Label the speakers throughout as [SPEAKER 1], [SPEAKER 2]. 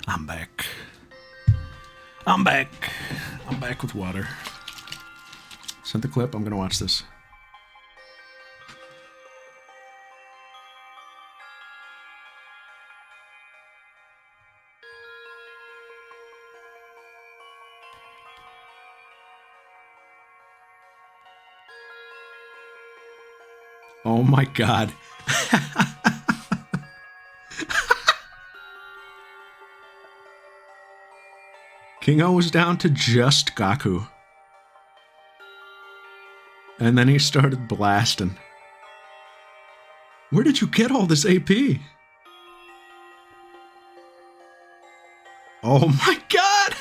[SPEAKER 1] I'm back. I'm back. I'm back with water. Sent the clip. I'm gonna watch this. Oh my god. King-O was down to just Gaku. And then he started blasting. Where did you get all this AP? Oh my god!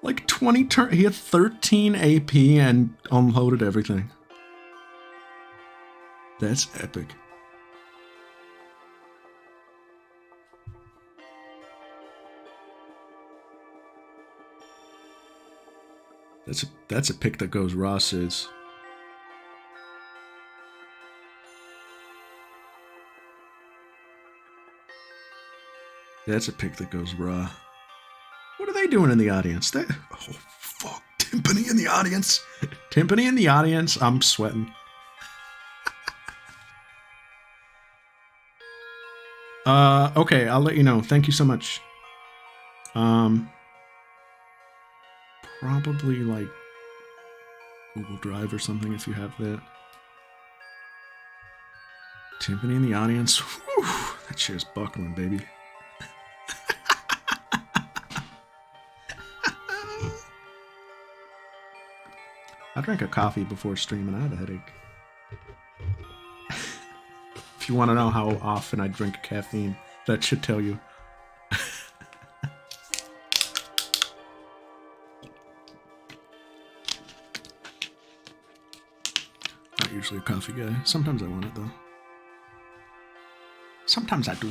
[SPEAKER 1] Like 20 turns. He had 13 AP and unloaded everything. That's epic. That's a pick that goes raw, Sids. That's a pick that goes raw. What are they doing in the audience? Oh, fuck. Timpani in the audience. Timpani in the audience. I'm sweating. Okay, I'll let you know. Thank you so much. Probably like Google Drive or something if you have that. Timpani in the audience. Whew, that shit's buckling, baby. I drank a coffee before streaming. I had a headache. If you want to know how often I drink caffeine, that should tell you. Not usually a coffee guy. Sometimes I want it, though. Sometimes I do.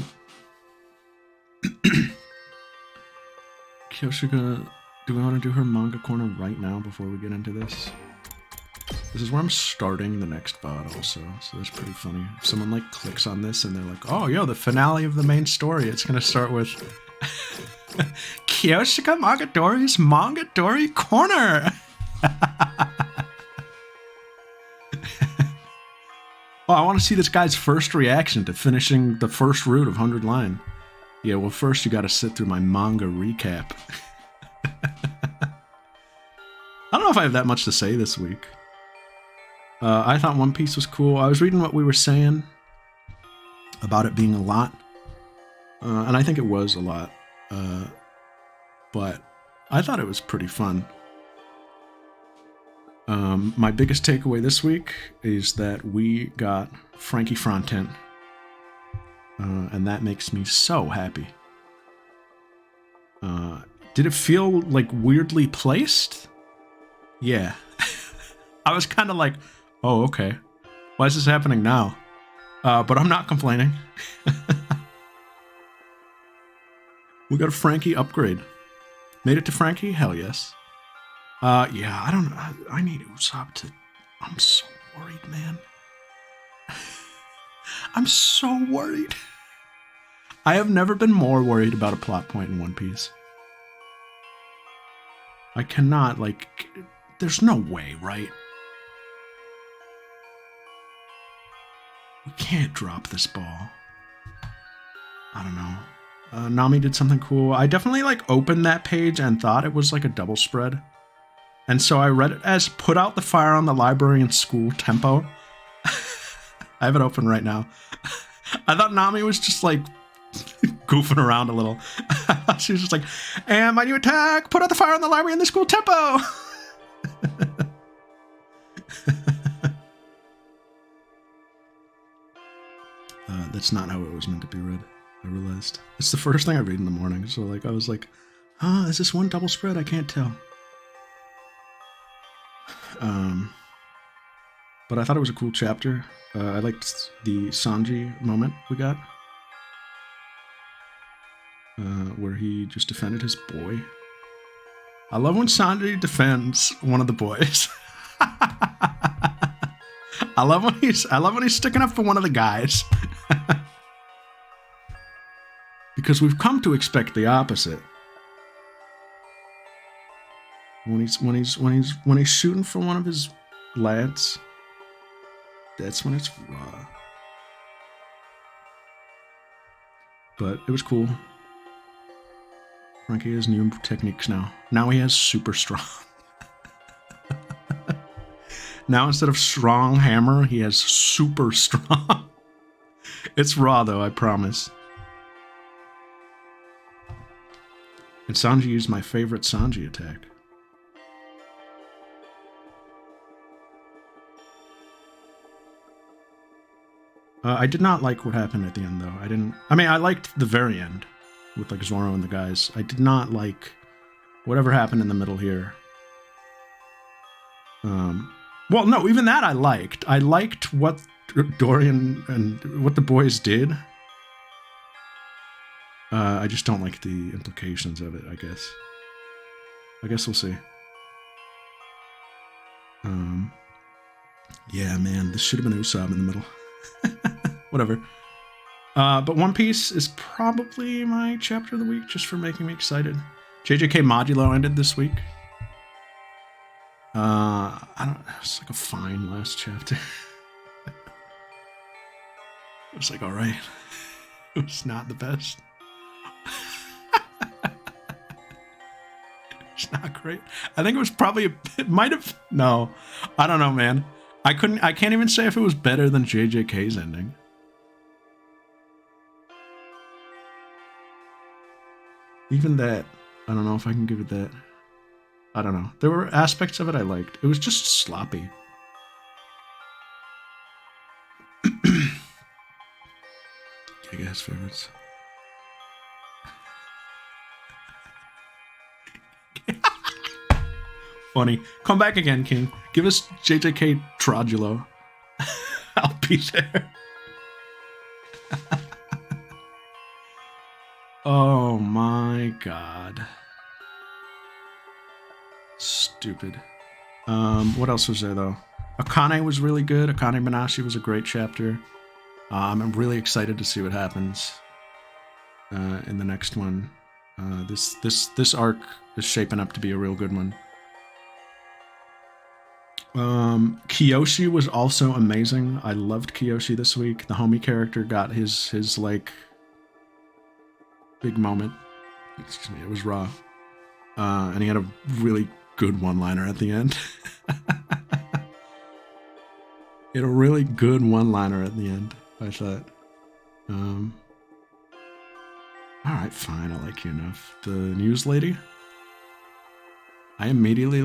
[SPEAKER 1] Kyoshika, do we want to do her manga corner right now before we get into this? This is where I'm starting the next VOD also, so that's pretty funny. If someone like clicks on this and they're like, oh, yo, the finale of the main story, it's going to start with Kyoshika Mogadori's Mogadori Corner! Oh, I want to see this guy's first reaction to finishing the first route of 100 line. Yeah, well, first you got to sit through my manga recap. I don't know if I have that much to say this week. I thought One Piece was cool. I was reading what we were saying about it being a lot. And I think it was a lot. But I thought it was pretty fun. My biggest takeaway this week is that we got Frankie Frontent. And that makes me so happy. Did it feel like weirdly placed? Yeah. I was kind of like, oh, okay. Why is this happening now? But I'm not complaining. We got a Frankie upgrade. Made it to Frankie? Hell yes. Yeah, I don't know. I need Usopp to... I'm so worried, man. I'm so worried. I have never been more worried about a plot point in One Piece. I cannot, like... There's no way, right? We can't drop this ball. I don't know. Nami did something cool. I definitely like opened that page and thought it was like a double spread. And so I read it as put out the fire on the library and school tempo. I have it open right now. I thought Nami was just like goofing around a little. She was just like, and my new attack, put out the fire on the library and the school tempo. That's not how it was meant to be read. I realized it's the first thing I read in the morning. So like I was like, is this one double spread? I can't tell. But I thought it was a cool chapter. I liked the Sanji moment we got, where he just defended his boy. I love when Sanji defends one of the boys. I love when he's sticking up for one of the guys. because we've come to expect the opposite. When he's shooting for one of his lads, that's when it's raw. But it was cool. Frankie has new techniques now. Now he has super strong. Now instead of strong hammer, he has super strong. It's raw though, I promise. And Sanji used my favorite Sanji attack. I did not like what happened at the end though. I liked the very end with like Zoro and the guys. I did not like whatever happened in the middle here. Well, no, even that I liked. I liked what Dorian and what the boys did. I just don't like the implications of it, I guess. I guess we'll see. Yeah, man, this should have been Usopp in the middle. Whatever. But One Piece is probably my chapter of the week, just for making me excited. JJK Modulo ended this week. It's like a fine last chapter. It was like, alright. It was not the best. It's not great. I think it was probably, it might have, no. I don't know, man. I can't even say if it was better than JJK's ending. Even that, I don't know if I can give it that. I don't know. There were aspects of it I liked. It was just sloppy. Okay, guys, favorites. Funny. Come back again, King. Give us JJK Trodulo. I'll be there. Oh my god. Stupid. What else was there though? Akane was really good. Akane Banashi was a great chapter. I'm really excited to see what happens in the next one. This arc is shaping up to be a real good one. Kyoshi was also amazing. I loved Kyoshi this week. The homie character got his like big moment. Excuse me, it was raw. And he had a really good one-liner at the end. He had a really good one-liner at the end, I thought. Alright, fine, I like you enough. The news lady? I immediately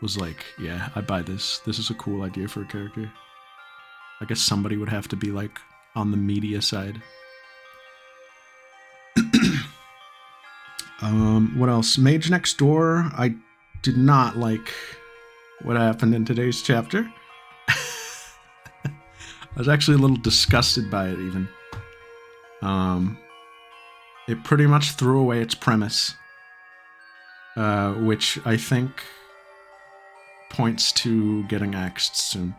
[SPEAKER 1] was like, yeah, I buy this. This is a cool idea for a character. I guess somebody would have to be like on the media side. What else? Mage Next Door. I did not like what happened in today's chapter. I was actually a little disgusted by it even. It pretty much threw away its premise. Which I think points to getting axed soon.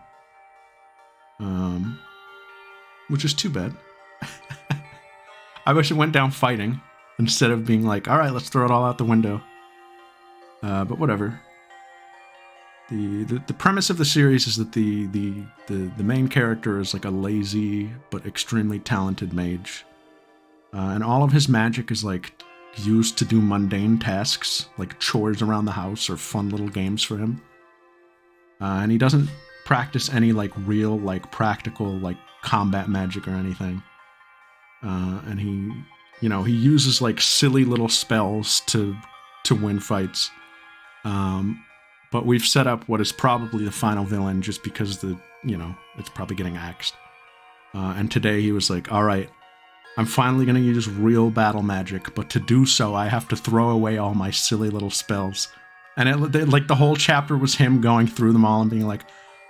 [SPEAKER 1] Which is too bad. I wish it went down fighting instead of being like, alright, let's throw it all out the window. But whatever. The premise of the series is that the main character is like a lazy but extremely talented mage. And all of his magic is like used to do mundane tasks, like chores around the house or fun little games for him. And he doesn't practice any like real, like practical, like combat magic or anything. And he uses like silly little spells to win fights. But we've set up what is probably the final villain just because it's probably getting axed. And today he was like, all right, I'm finally going to use real battle magic, but to do so, I have to throw away all my silly little spells. And the whole chapter was him going through them all and being like,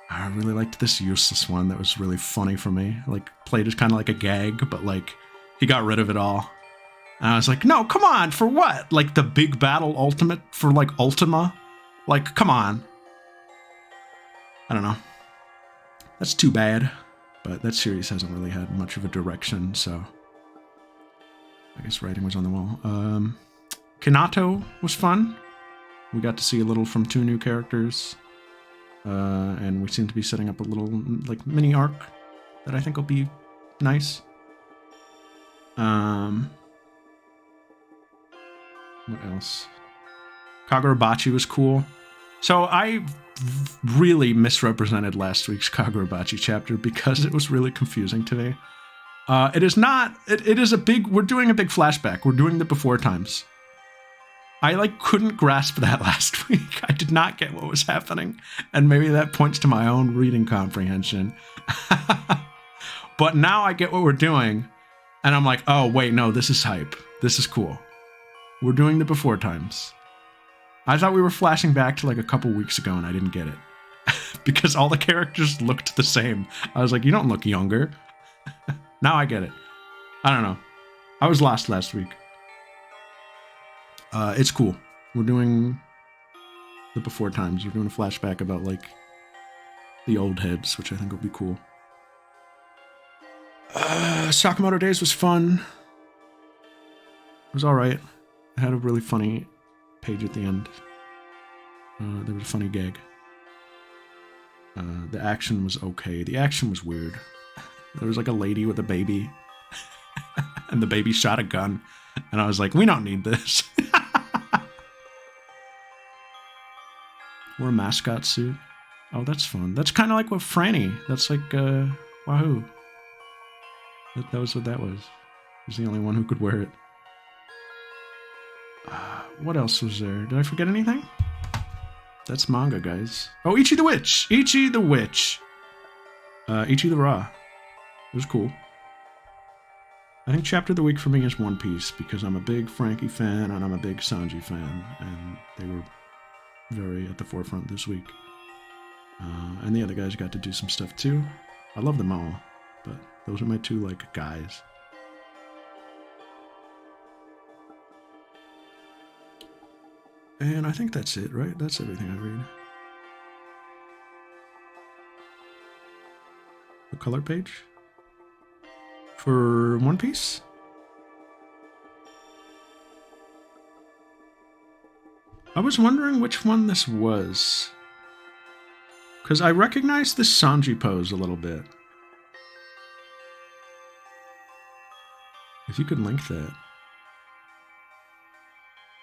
[SPEAKER 1] I really liked this useless one. That was really funny for me. Like, played as kind of like a gag, but like, he got rid of it all. And I was like, no, come on, for what? Like, the big battle ultimate for, like, Ultima? Like, come on. I don't know. That's too bad. But that series hasn't really had much of a direction, so I guess writing was on the wall. Kinato was fun. We got to see a little from 2 new characters. And we seem to be setting up a little, like, mini arc that I think will be nice. What else? Kagurabachi was cool. So I really misrepresented last week's Kagurabachi chapter because it was really confusing to me. It is not, it is a big, we're doing a big flashback. We're doing the before times. I couldn't grasp that last week. I did not get what was happening. And maybe that points to my own reading comprehension. But now I get what we're doing. And I'm like, oh, wait, no, this is hype. This is cool. We're doing the before times. I thought we were flashing back to a couple weeks ago and I didn't get it. Because all the characters looked the same. I was like, you don't look younger. Now I get it. I don't know. I was lost last week. It's cool. We're doing the before times. We're doing a flashback about the old heads, which I think will be cool. Sakamoto Days was fun. It was alright. It had a really funny page at the end. There was a funny gag. The action was okay. The action was weird. There was a lady with a baby. And the baby shot a gun. And I was like, we don't need this. Wore a mascot suit. Oh, that's fun. That's kind of like what Franny. That's Wahoo. That was what that was. He was the only one who could wear it. What else was there? Did I forget anything? That's manga, guys. Oh, Ichi the Witch! Ichi the Witch! Ichi the Ra. It was cool. I think chapter of the week for me is One Piece, because I'm a big Frankie fan and I'm a big Sanji fan, and they were very at the forefront this week. And the other guys got to do some stuff too. I love them all, but those are my 2 guys. And I think that's it, right? That's everything I read. The color page for One Piece. I was wondering which one this was, because I recognize this Sanji pose a little bit. If you could link that.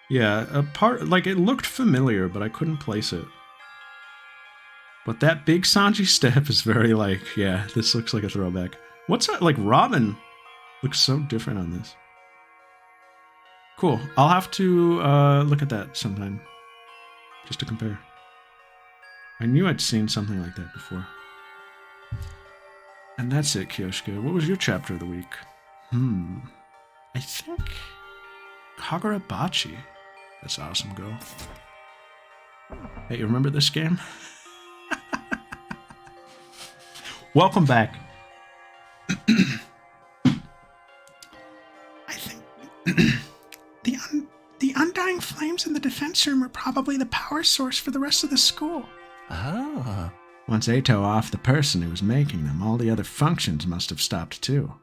[SPEAKER 1] Yeah, a part, it looked familiar, but I couldn't place it. But that big Sanji step is very yeah, this looks like a throwback. What's that, Robin looks so different on this. Cool. I'll have to look at that sometime, just to compare. I knew I'd seen something like that before. And that's it, Kyoshka. What was your chapter of the week? I think Kagurabachi. That's awesome, girl. Hey, you remember this game? Welcome back. I think the undying flames in the defense room are probably the power source for the rest of the school.
[SPEAKER 2] Ah.
[SPEAKER 1] Once Eito off the person who was making them, all the other functions must have stopped too.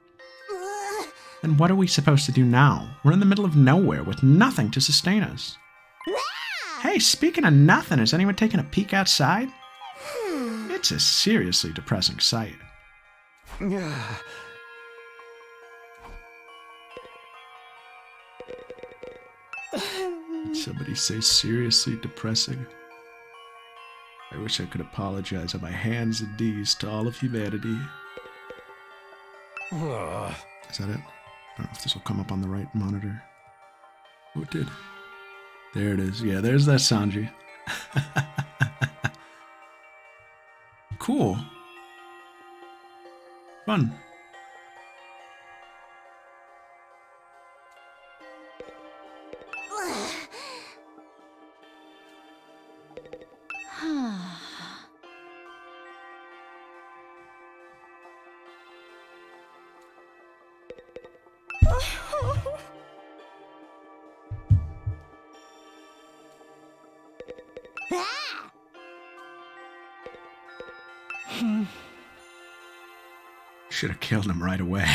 [SPEAKER 1] And what are we supposed to do now? We're in the middle of nowhere with nothing to sustain us. Hey, speaking of nothing, has anyone taken a peek outside? It's a seriously depressing sight.
[SPEAKER 2] Did
[SPEAKER 1] somebody say seriously depressing? I wish I could apologize on my hands and knees to all of humanity. Is that it? I don't know if this will come up on the right monitor. Oh, it did. There it is. Yeah, there's that Sanji. Cool. Fun. Should have killed him right away.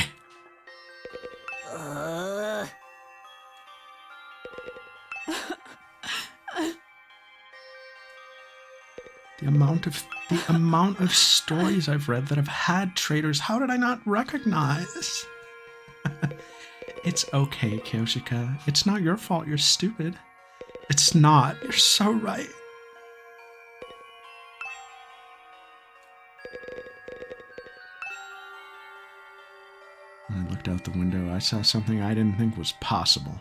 [SPEAKER 1] The amount of stories I've read that have had traitors, how did I not recognize? It's okay, Kyoshika. It's not your fault you're stupid. It's not. You're so right. When I looked out the window, I saw something I didn't think was possible.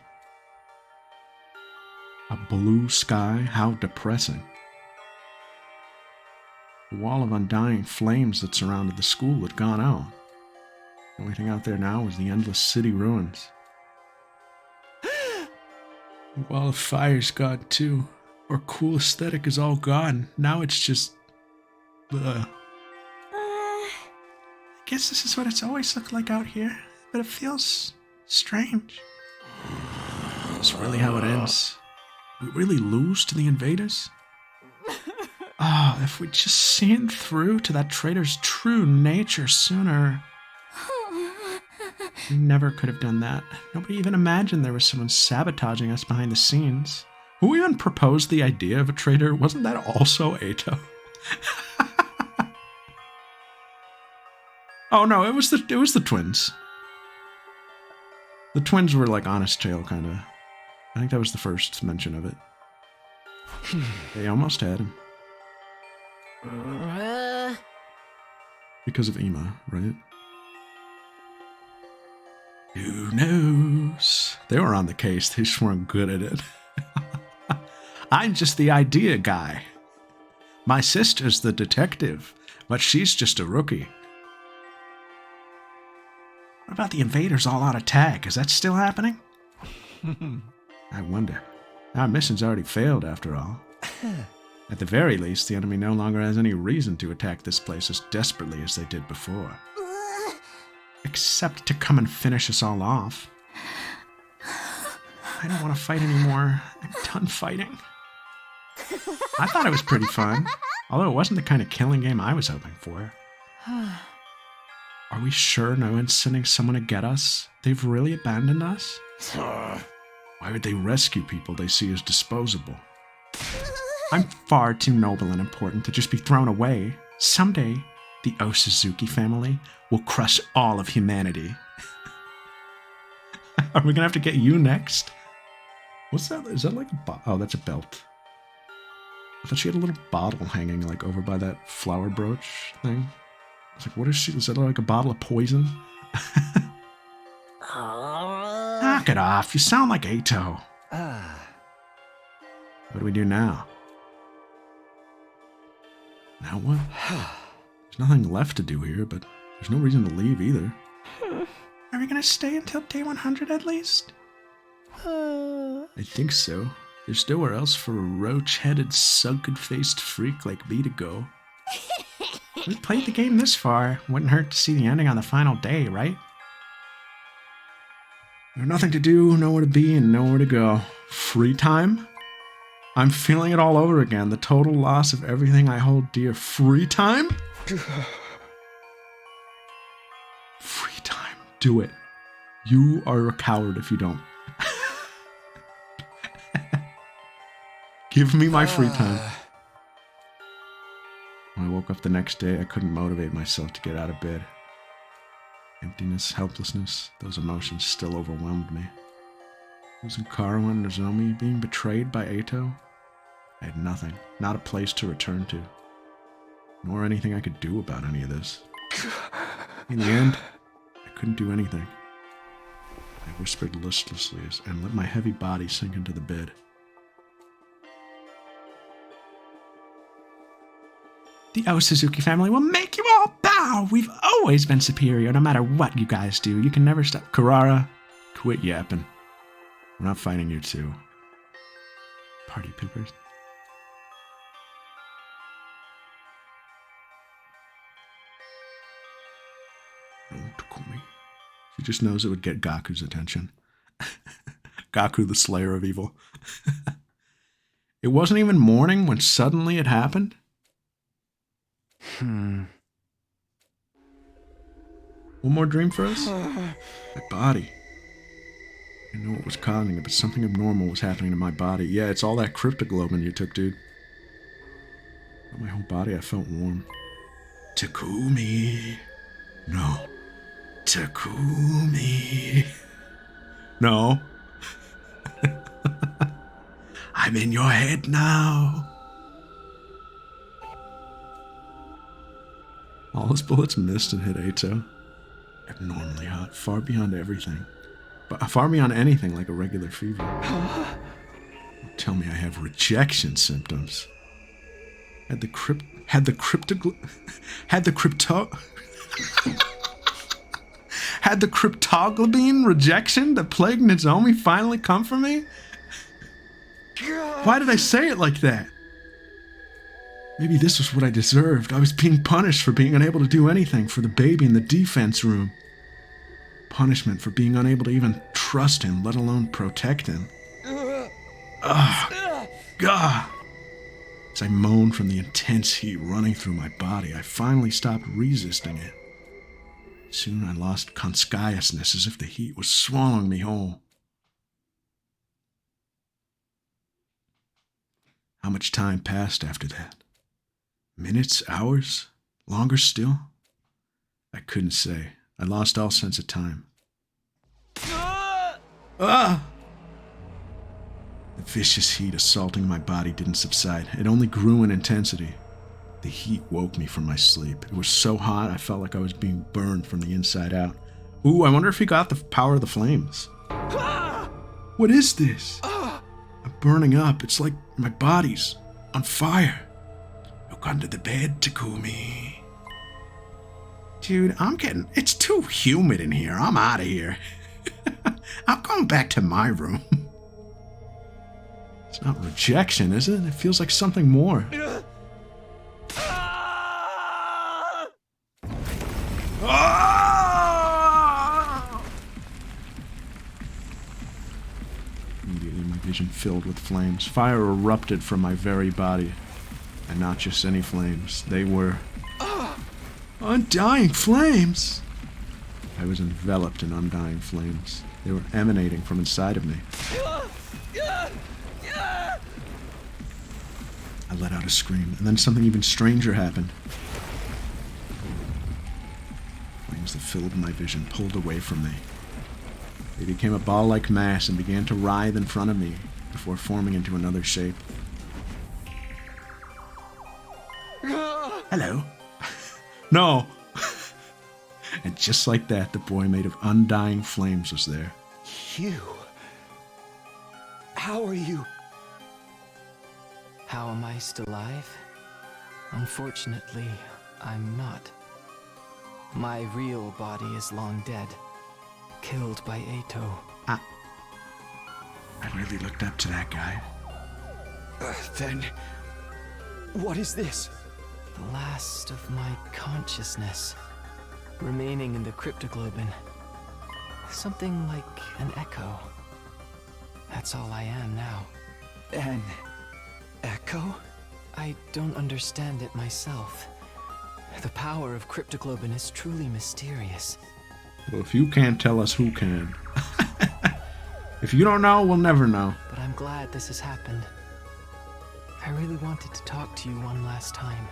[SPEAKER 1] A blue sky? How depressing. The wall of undying flames that surrounded the school had gone out. The only thing out there now was the endless city ruins. The wall of fire's gone too. Our cool aesthetic is all gone. Now it's just... I guess this is what it's always looked like out here, but it feels strange. It's really how it ends. We really lose to the invaders? Ah, if we'd just seen through to that traitor's true nature sooner. We never could have done that. Nobody even imagined there was someone sabotaging us behind the scenes. Who even proposed the idea of a traitor? Wasn't that also Eito? Oh no, it was the twins. The twins were like honest trail kind of. I think that was the first mention of it. They almost had him. Because of Ima, right? Who knows? They were on the case, they just weren't good at it. I'm just the idea guy. My sister's the detective, but she's just a rookie. What about the invaders all out of tag? Is that still happening? I wonder. Our mission's already failed after all. At the very least, the enemy no longer has any reason to attack this place as desperately as they did before. Except to come and finish us all off. I don't want to fight anymore. I'm done fighting. I thought it was pretty fun, although it wasn't the kind of killing game I was hoping for. Are we sure no one's sending someone to get us? They've really abandoned us? Why would they rescue people they see as disposable? I'm far too noble and important to just be thrown away. Someday, the Osuzuki family will crush all of humanity. Are we gonna have to get you next? What's that? Is that like a oh, that's a belt. I thought she had a little bottle hanging like over by that flower brooch thing. I was like, what is she? Is that like a bottle of poison? Knock it off. You sound like Eito. What do we do now? Now what? There's nothing left to do here, but there's no reason to leave either. Are we gonna stay until day 100 at least? I think so. There's nowhere else for a roach-headed, sunken-faced freak like me to go. We played the game this far. Wouldn't hurt to see the ending on the final day, right? There's nothing to do, nowhere to be, and nowhere to go. Free time? I'm feeling it all over again. The total loss of everything I hold dear. Free time? Free time. Do it. You are a coward if you don't. Give me my free time. When I woke up the next day, I couldn't motivate myself to get out of bed. Emptiness, helplessness, those emotions still overwhelmed me. Losing Karo and Nozomi, being betrayed by Eito. I had nothing, not a place to return to, nor anything I could do about any of this. In the end, I couldn't do anything. I whispered listlessly and let my heavy body sink into the bed. The Osuzuki family will make you all bow! We've always been superior, no matter what you guys do. You can never stop. Kurara, quit yapping. We're not fighting you two. Party poopers. Don't call me. She just knows it would get Gaku's attention. Gaku, the slayer of evil. It wasn't even morning when suddenly it happened. One more dream for us? My body. I know what was causing it, but something abnormal was happening to my body. Yeah, it's all that cryptoglobin you took, dude. My whole body, I felt warm. Takumi. No. Takumi. No. I'm in your head now. All his bullets missed and hit Ato. Abnormally hot, far beyond everything. But far beyond anything like a regular fever. Don't tell me I have rejection symptoms. Had the cryptoglobin rejection that plagued Nozomi finally come for me? Why did I say it like that? Maybe this was what I deserved. I was being punished for being unable to do anything for the baby in the defense room. Punishment for being unable to even trust him, let alone protect him. Ugh. God. As I moaned from the intense heat running through my body, I finally stopped resisting it. Soon I lost consciousness as if the heat was swallowing me whole. How much time passed after that? Minutes? Hours? Longer still? I couldn't say. I lost all sense of time. Ah! The vicious heat assaulting my body didn't subside. It only grew in intensity. The heat woke me from my sleep. It was so hot I felt like I was being burned from the inside out. Ooh, I wonder if he got the power of the flames. What is this? I'm burning up. It's like my body's on fire. Look under the bed, Takumi. Dude, it's too humid in here. I'm out of here. I'm going back to my room. It's not rejection, is it? It feels like something more. Immediately, my vision filled with flames. Fire erupted from my very body. And not just any flames. They were undying flames. I was enveloped in undying flames. They were emanating from inside of me. I let out a scream, and then something even stranger happened. Flames that filled my vision pulled away from me. They became a ball-like mass and began to writhe in front of me before forming into another shape. Hello. No. And just like that, the boy made of undying flames was there.
[SPEAKER 2] You? How are you?
[SPEAKER 3] How am I still alive? Unfortunately, I'm not. My real body is long dead, killed by Ato.
[SPEAKER 1] I really looked up to that guy.
[SPEAKER 2] Then, what is this?
[SPEAKER 3] The last of my consciousness, remaining in the cryptoglobin. Something like an echo. That's all I am now.
[SPEAKER 2] An echo?
[SPEAKER 3] I don't understand it myself. The power of cryptoglobin is truly mysterious.
[SPEAKER 1] Well, if you can't tell us, who can? If you don't know, we'll never know.
[SPEAKER 3] But I'm glad this has happened. I really wanted to talk to you one last time.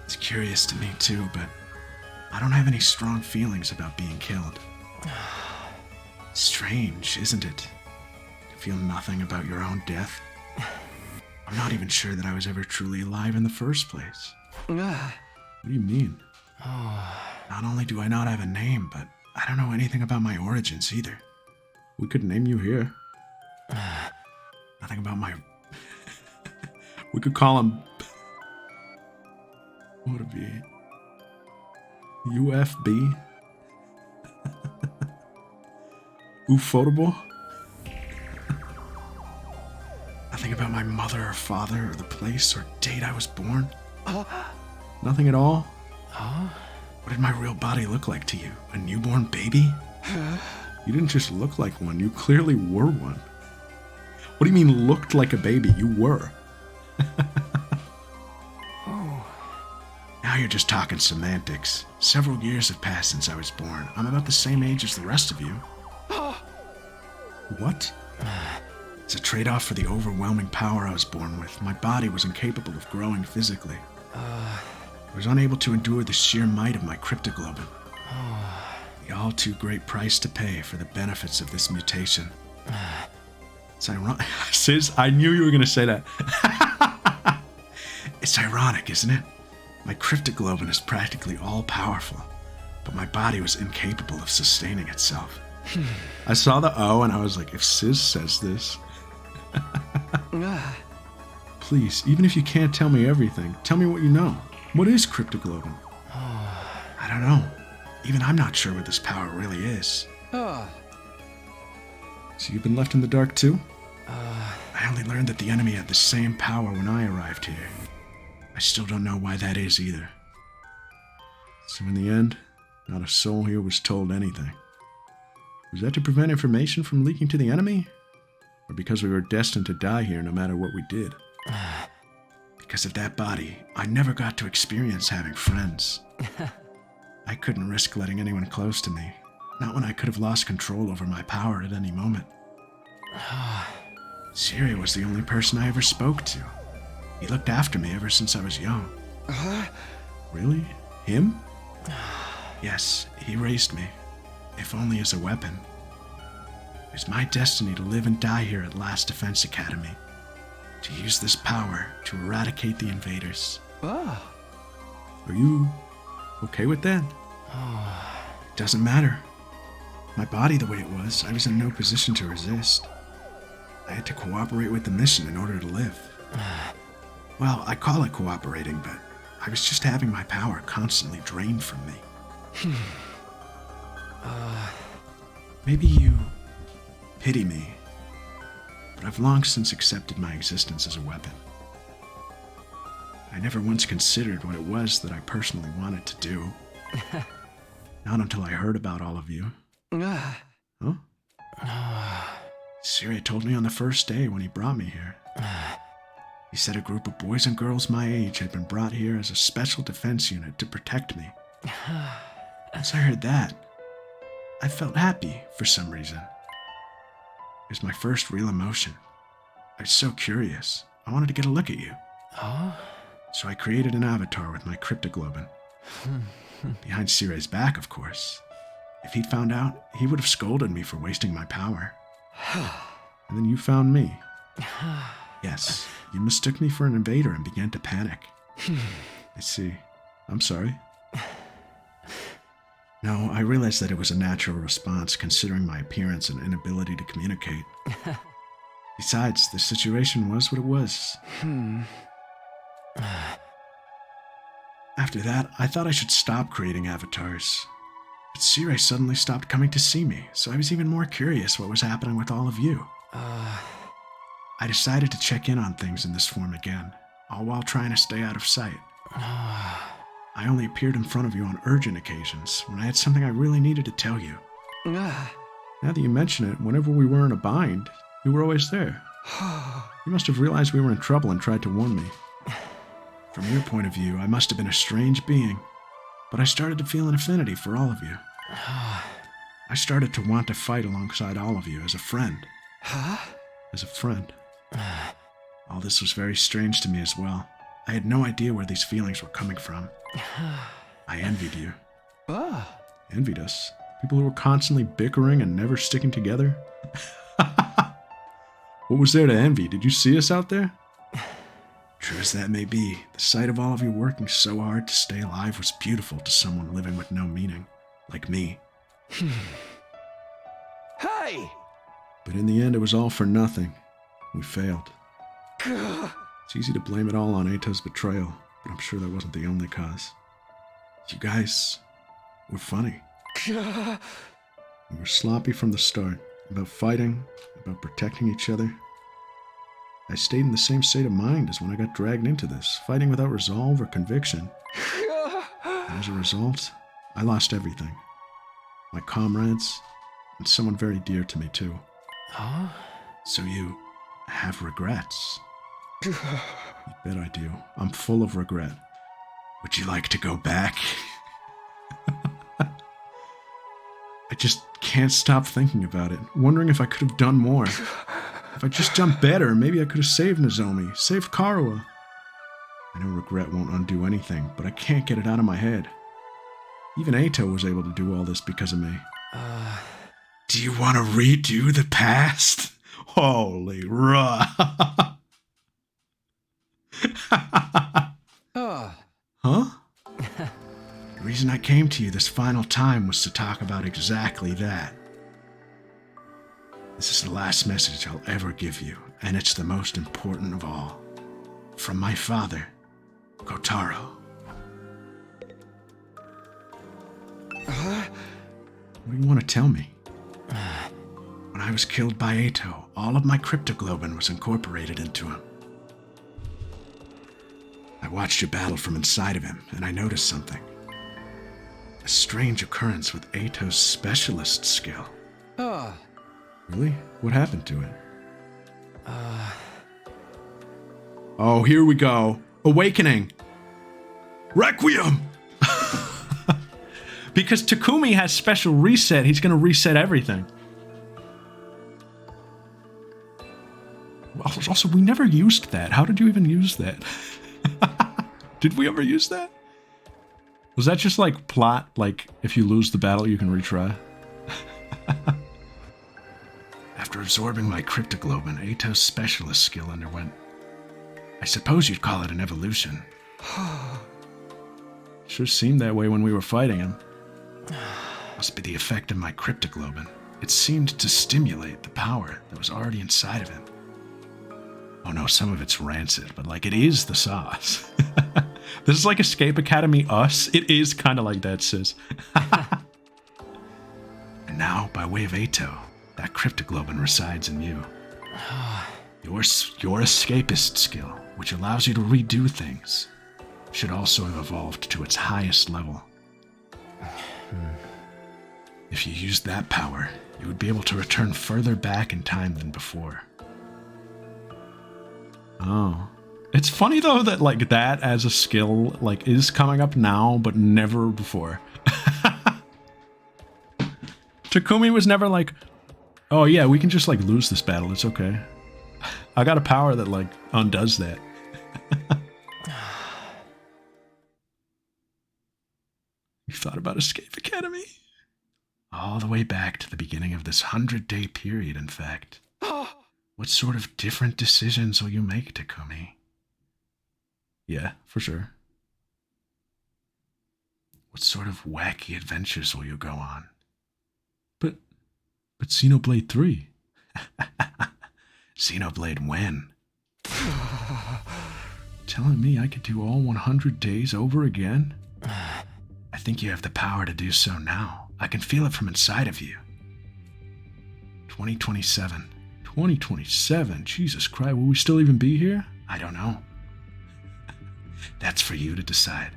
[SPEAKER 1] It's curious to me too, but I don't have any strong feelings about being killed. Strange, isn't it? To feel nothing about your own death. I'm not even sure that I was ever truly alive in the first place. What do you mean? Not only do I not have a name, but I don't know anything about my origins either. We could name you here. Nothing about my... We could call him... What would it be? UFB? Ufotable? Nothing about my mother or father or the place or date I was born? Nothing at all? What did my real body look like to you? A newborn baby? You didn't just look like one, you clearly were one. What do you mean looked like a baby? You were. Now you're just talking semantics. Several years have passed since I was born. I'm about the same age as the rest of you. What? As a trade-off for the overwhelming power I was born with, my body was incapable of growing physically. I was unable to endure the sheer might of my cryptoglobin. The all too great price to pay for the benefits of this mutation. It's ironic. Sis, I knew you were going to say that. It's ironic, isn't it? My cryptoglobin is practically all-powerful, but my body was incapable of sustaining itself. I saw the O and I was like, if Sis says this... Please, even if you can't tell me everything, tell me what you know. What is cryptoglobin? I don't know. Even I'm not sure what this power really is. So you've been left in the dark too? I only learned that the enemy had the same power when I arrived here. I still don't know why that is either. So in the end, not a soul here was told anything. Was that to prevent information from leaking to the enemy? Or because we were destined to die here no matter what we did? Because of that body, I never got to experience having friends. I couldn't risk letting anyone close to me, not when I could have lost control over my power at any moment. Siri was the only person I ever spoke to. He looked after me ever since I was young. Really? Him? Yes, he raised me, if only as a weapon. It was my destiny to live and die here at Last Defense Academy, to use this power to eradicate the invaders. Are you okay with that? It doesn't matter. My body the way it was, I was in no position to resist. I had to cooperate with the mission in order to live. Well, I call it cooperating, but I was just having my power constantly drained from me. Maybe you pity me, but I've long since accepted my existence as a weapon. I never once considered what it was that I personally wanted to do. Not until I heard about all of you. Huh? Siri told me on the first day when he brought me here. He said a group of boys and girls my age had been brought here as a special defense unit to protect me. Once I heard that, I felt happy for some reason. It was my first real emotion. I was so curious. I wanted to get a look at you. So I created an avatar with my cryptoglobin. Behind Siri's back, of course. If he'd found out, he would have scolded me for wasting my power. And then you found me. Yes, you mistook me for an invader and began to panic. I see. I'm sorry. No, I realized that it was a natural response considering my appearance and inability to communicate. Besides, the situation was what it was. After that, I thought I should stop creating avatars. But Siri suddenly stopped coming to see me, so I was even more curious what was happening with all of you. I decided to check in on things in this form again, all while trying to stay out of sight. I only appeared in front of you on urgent occasions, when I had something I really needed to tell you. Now that you mention it, whenever we were in a bind, you were always there. You must have realized we were in trouble and tried to warn me. From your point of view, I must have been a strange being, but I started to feel an affinity for all of you. I started to want to fight alongside all of you as a friend. As a friend. All this was very strange to me as well. I had no idea where these feelings were coming from. I envied you. Envied us. People who were constantly bickering and never sticking together. What was there to envy? Did you see us out there? True as that may be, the sight of all of you working so hard to stay alive was beautiful to someone living with no meaning, like me.
[SPEAKER 2] Hey!
[SPEAKER 1] But in the end, it was all for nothing. We failed. It's easy to blame it all on Ato's betrayal, but I'm sure that wasn't the only cause. You guys were funny. We were sloppy from the start, about fighting, about protecting each other. I stayed in the same state of mind as when I got dragged into this, fighting without resolve or conviction. And as a result, I lost everything. My comrades, and someone very dear to me too. So you have regrets? You bet I do. I'm full of regret. Would you like to go back? I just can't stop thinking about it, wondering if I could have done more. If I just jumped better, maybe I could have saved Nozomi, saved Karuha. I know regret won't undo anything, but I can't get it out of my head. Even Eito was able to do all this because of me. Do you want to redo the past? Holy ruh. Huh? The reason I came to you this final time was to talk about exactly that. This is the last message I'll ever give you, and it's the most important of all. From my father, Kotaro. What do you want to tell me? When I was killed by Eito, all of my cryptoglobin was incorporated into him. I watched you battle from inside of him, and I noticed something. A strange occurrence with Eito's specialist skill. Really? What happened to it? Oh, here we go. Awakening. Requiem! Because Takumi has special reset, he's going to reset everything. Also, we never used that. How did you even use that? Did we ever use that? Was that just like plot, like if you lose the battle, you can retry? After absorbing my cryptoglobin, Eito's specialist skill underwent, I suppose you'd call it an evolution. Sure seemed that way when we were fighting him. Must be the effect of my cryptoglobin. It seemed to stimulate the power that was already inside of him. Oh no, some of it's rancid, but like it is the sauce. This is like Escape Academy Us. It is kind of like that, sis. And now, by way of Eito, that cryptoglobin resides in you. Your escapist skill, which allows you to redo things, should also have evolved to its highest level. If you used that power, you would be able to return further back in time than before. Oh. It's funny though that like that as a skill like is coming up now, but never before. Takumi was never like, oh yeah, we can just like lose this battle, it's okay. I got a power that like undoes that. You thought about Escape Academy? All the way back to the beginning of this 100-day period, in fact. What sort of different decisions will you make, Takumi? Yeah, for sure. What sort of wacky adventures will you go on? But Xenoblade 3. Xenoblade when? Telling me I could do all 100 days over again? I think you have the power to do so now. I can feel it from inside of you. 2027. 2027? Jesus Christ, will we still even be here? I don't know. That's for you to decide.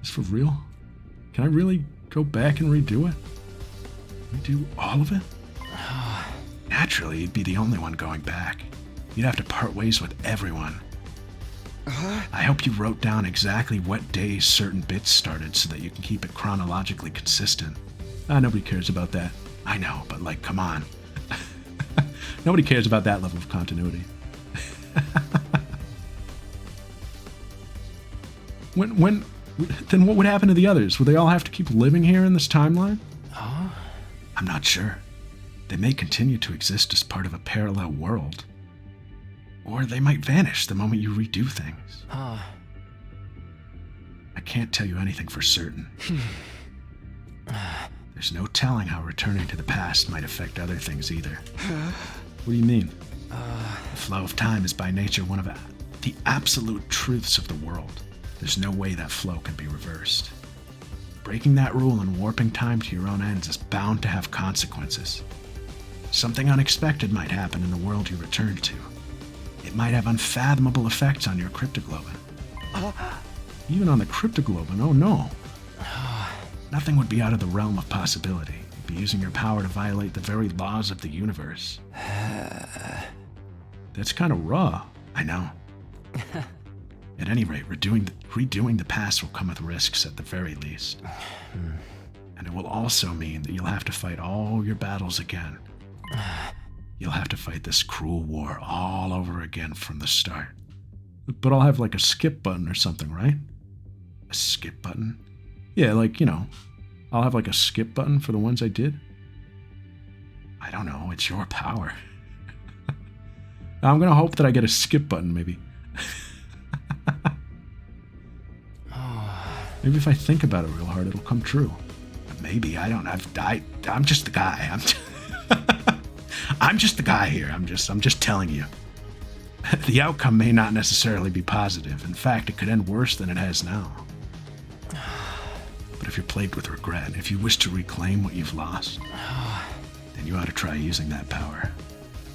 [SPEAKER 1] Is this for real? Can I really go back and redo it? Redo all of it? Naturally, you'd be the only one going back. You'd have to part ways with everyone. I hope you wrote down exactly what days certain bits started so that you can keep it chronologically consistent. Nobody cares about that. I know, but like, come on. Nobody cares about that level of continuity. Then what would happen to the others? Would they all have to keep living here in this timeline? I'm not sure. They may continue to exist as part of a parallel world. Or they might vanish the moment you redo things. I can't tell you anything for certain. There's no telling how returning to the past might affect other things either. What do you mean? The flow of time is by nature one of the absolute truths of the world. There's no way that flow can be reversed. Breaking that rule and warping time to your own ends is bound to have consequences. Something unexpected might happen in the world you return to. It might have unfathomable effects on your cryptoglobin. Even on the cryptoglobin, oh no. Nothing would be out of the realm of possibility. You'd be using your power to violate the very laws of the universe. That's kind of raw. I know. At any rate, redoing the past will come with risks at the very least. And it will also mean that you'll have to fight all your battles again. you'll have to fight this cruel war all over again from the start. But I'll have like a skip button or something, right? A skip button? Yeah, like, I'll have like a skip button for the ones I did. I don't know, it's your power. I'm gonna hope that I get a skip button, maybe. Maybe if I think about it real hard, it'll come true. But maybe, I don't know. I'm just the guy. I'm just the guy here. I'm just telling you. The outcome may not necessarily be positive. In fact, it could end worse than it has now. But if you're plagued with regret, if you wish to reclaim what you've lost, then you ought to try using that power.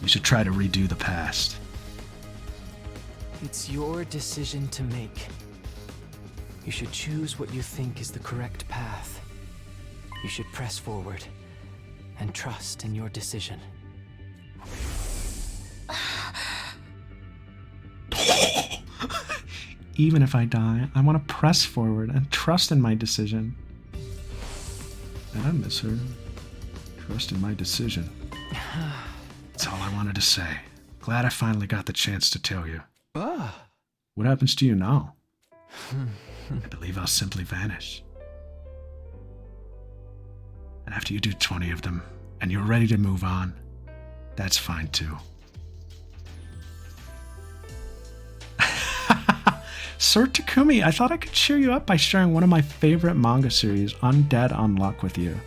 [SPEAKER 1] You should try to redo the past.
[SPEAKER 3] It's your decision to make. You should choose what you think is the correct path. You should press forward and trust in your decision.
[SPEAKER 1] Even if I die, I want to press forward and trust in my decision. And I miss her. Trust in my decision. That's all I wanted to say. Glad I finally got the chance to tell you. What happens to you now? I believe I'll simply vanish. And after you do 20 of them, and you're ready to move on, that's fine too. Sir Takumi, I thought I could cheer you up by sharing one of my favorite manga series, Undead Unluck, with you.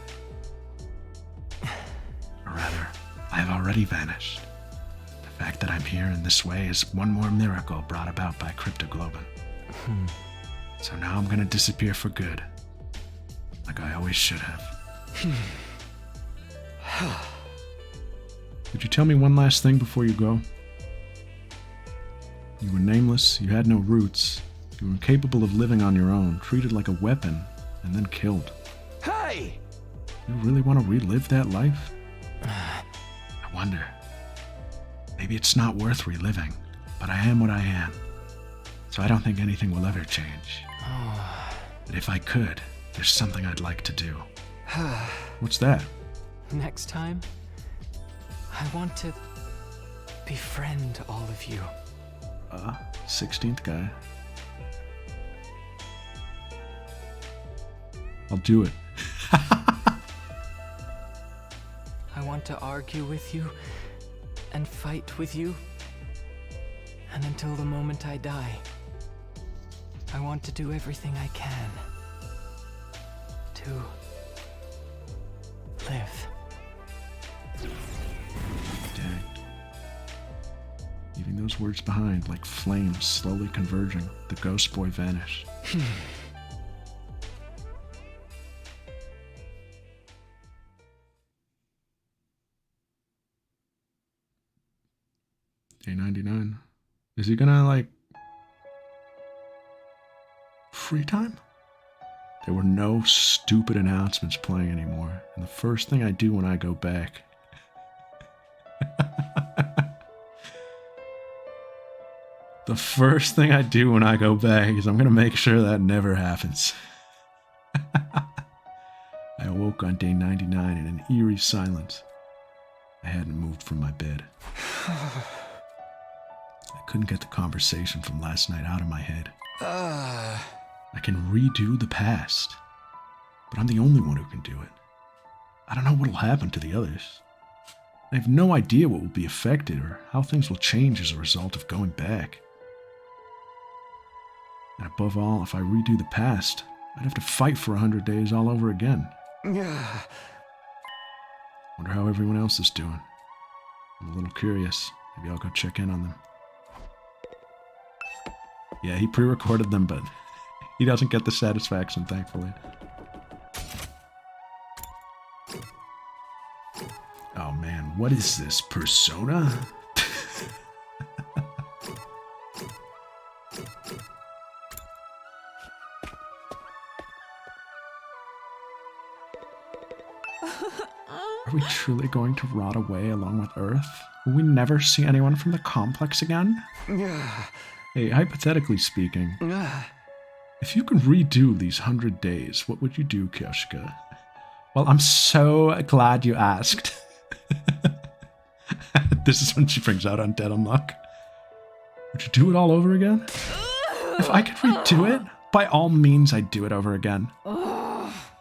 [SPEAKER 1] Or rather, I have already vanished. The fact that I'm here in this way is one more miracle brought about by Cryptoglobin. So now I'm gonna disappear for good. Like I always should have. Could you tell me one last thing before you go? You were nameless, you had no roots, you were incapable of living on your own, treated like a weapon, and then killed.
[SPEAKER 2] Hey!
[SPEAKER 1] You really want to relive that life? I wonder. Maybe it's not worth reliving, but I am what I am. So I don't think anything will ever change. But if I could, there's something I'd like to do. What's that?
[SPEAKER 3] Next time, I want to befriend all of you.
[SPEAKER 1] 16th guy. I'll do it.
[SPEAKER 3] I want to argue with you and fight with you. And until the moment I die, I want to do everything I can to live.
[SPEAKER 1] Dang. Leaving those words behind like flames slowly converging, the ghost boy vanished. Day 99. Is he gonna, like, free time? There were no stupid announcements playing anymore, and the first thing I do when I go back the first thing I do when I go back is I'm gonna make sure that never happens. I awoke on day 99 in an eerie silence. I hadn't moved from my bed. I couldn't get the conversation from last night out of my head. I can redo the past, but I'm the only one who can do it. I don't know what'll happen to the others. I have no idea what will be affected or how things will change as a result of going back. And above all, if I redo the past, I'd have to fight for 100 days all over again. Wonder how everyone else is doing. I'm a little curious. Maybe I'll go check in on them. Yeah, he pre-recorded them, but he doesn't get the satisfaction, thankfully. Oh man, what is this, Persona? Are we truly going to rot away along with Earth? Will we never see anyone from the complex again? Hey, hypothetically speaking, if you can redo these 100 days, what would you do, Kyoshika? Well, I'm so glad you asked. This is when she brings out Undead Unluck. Would you do it all over again? If I could redo it, by all means I'd do it over again.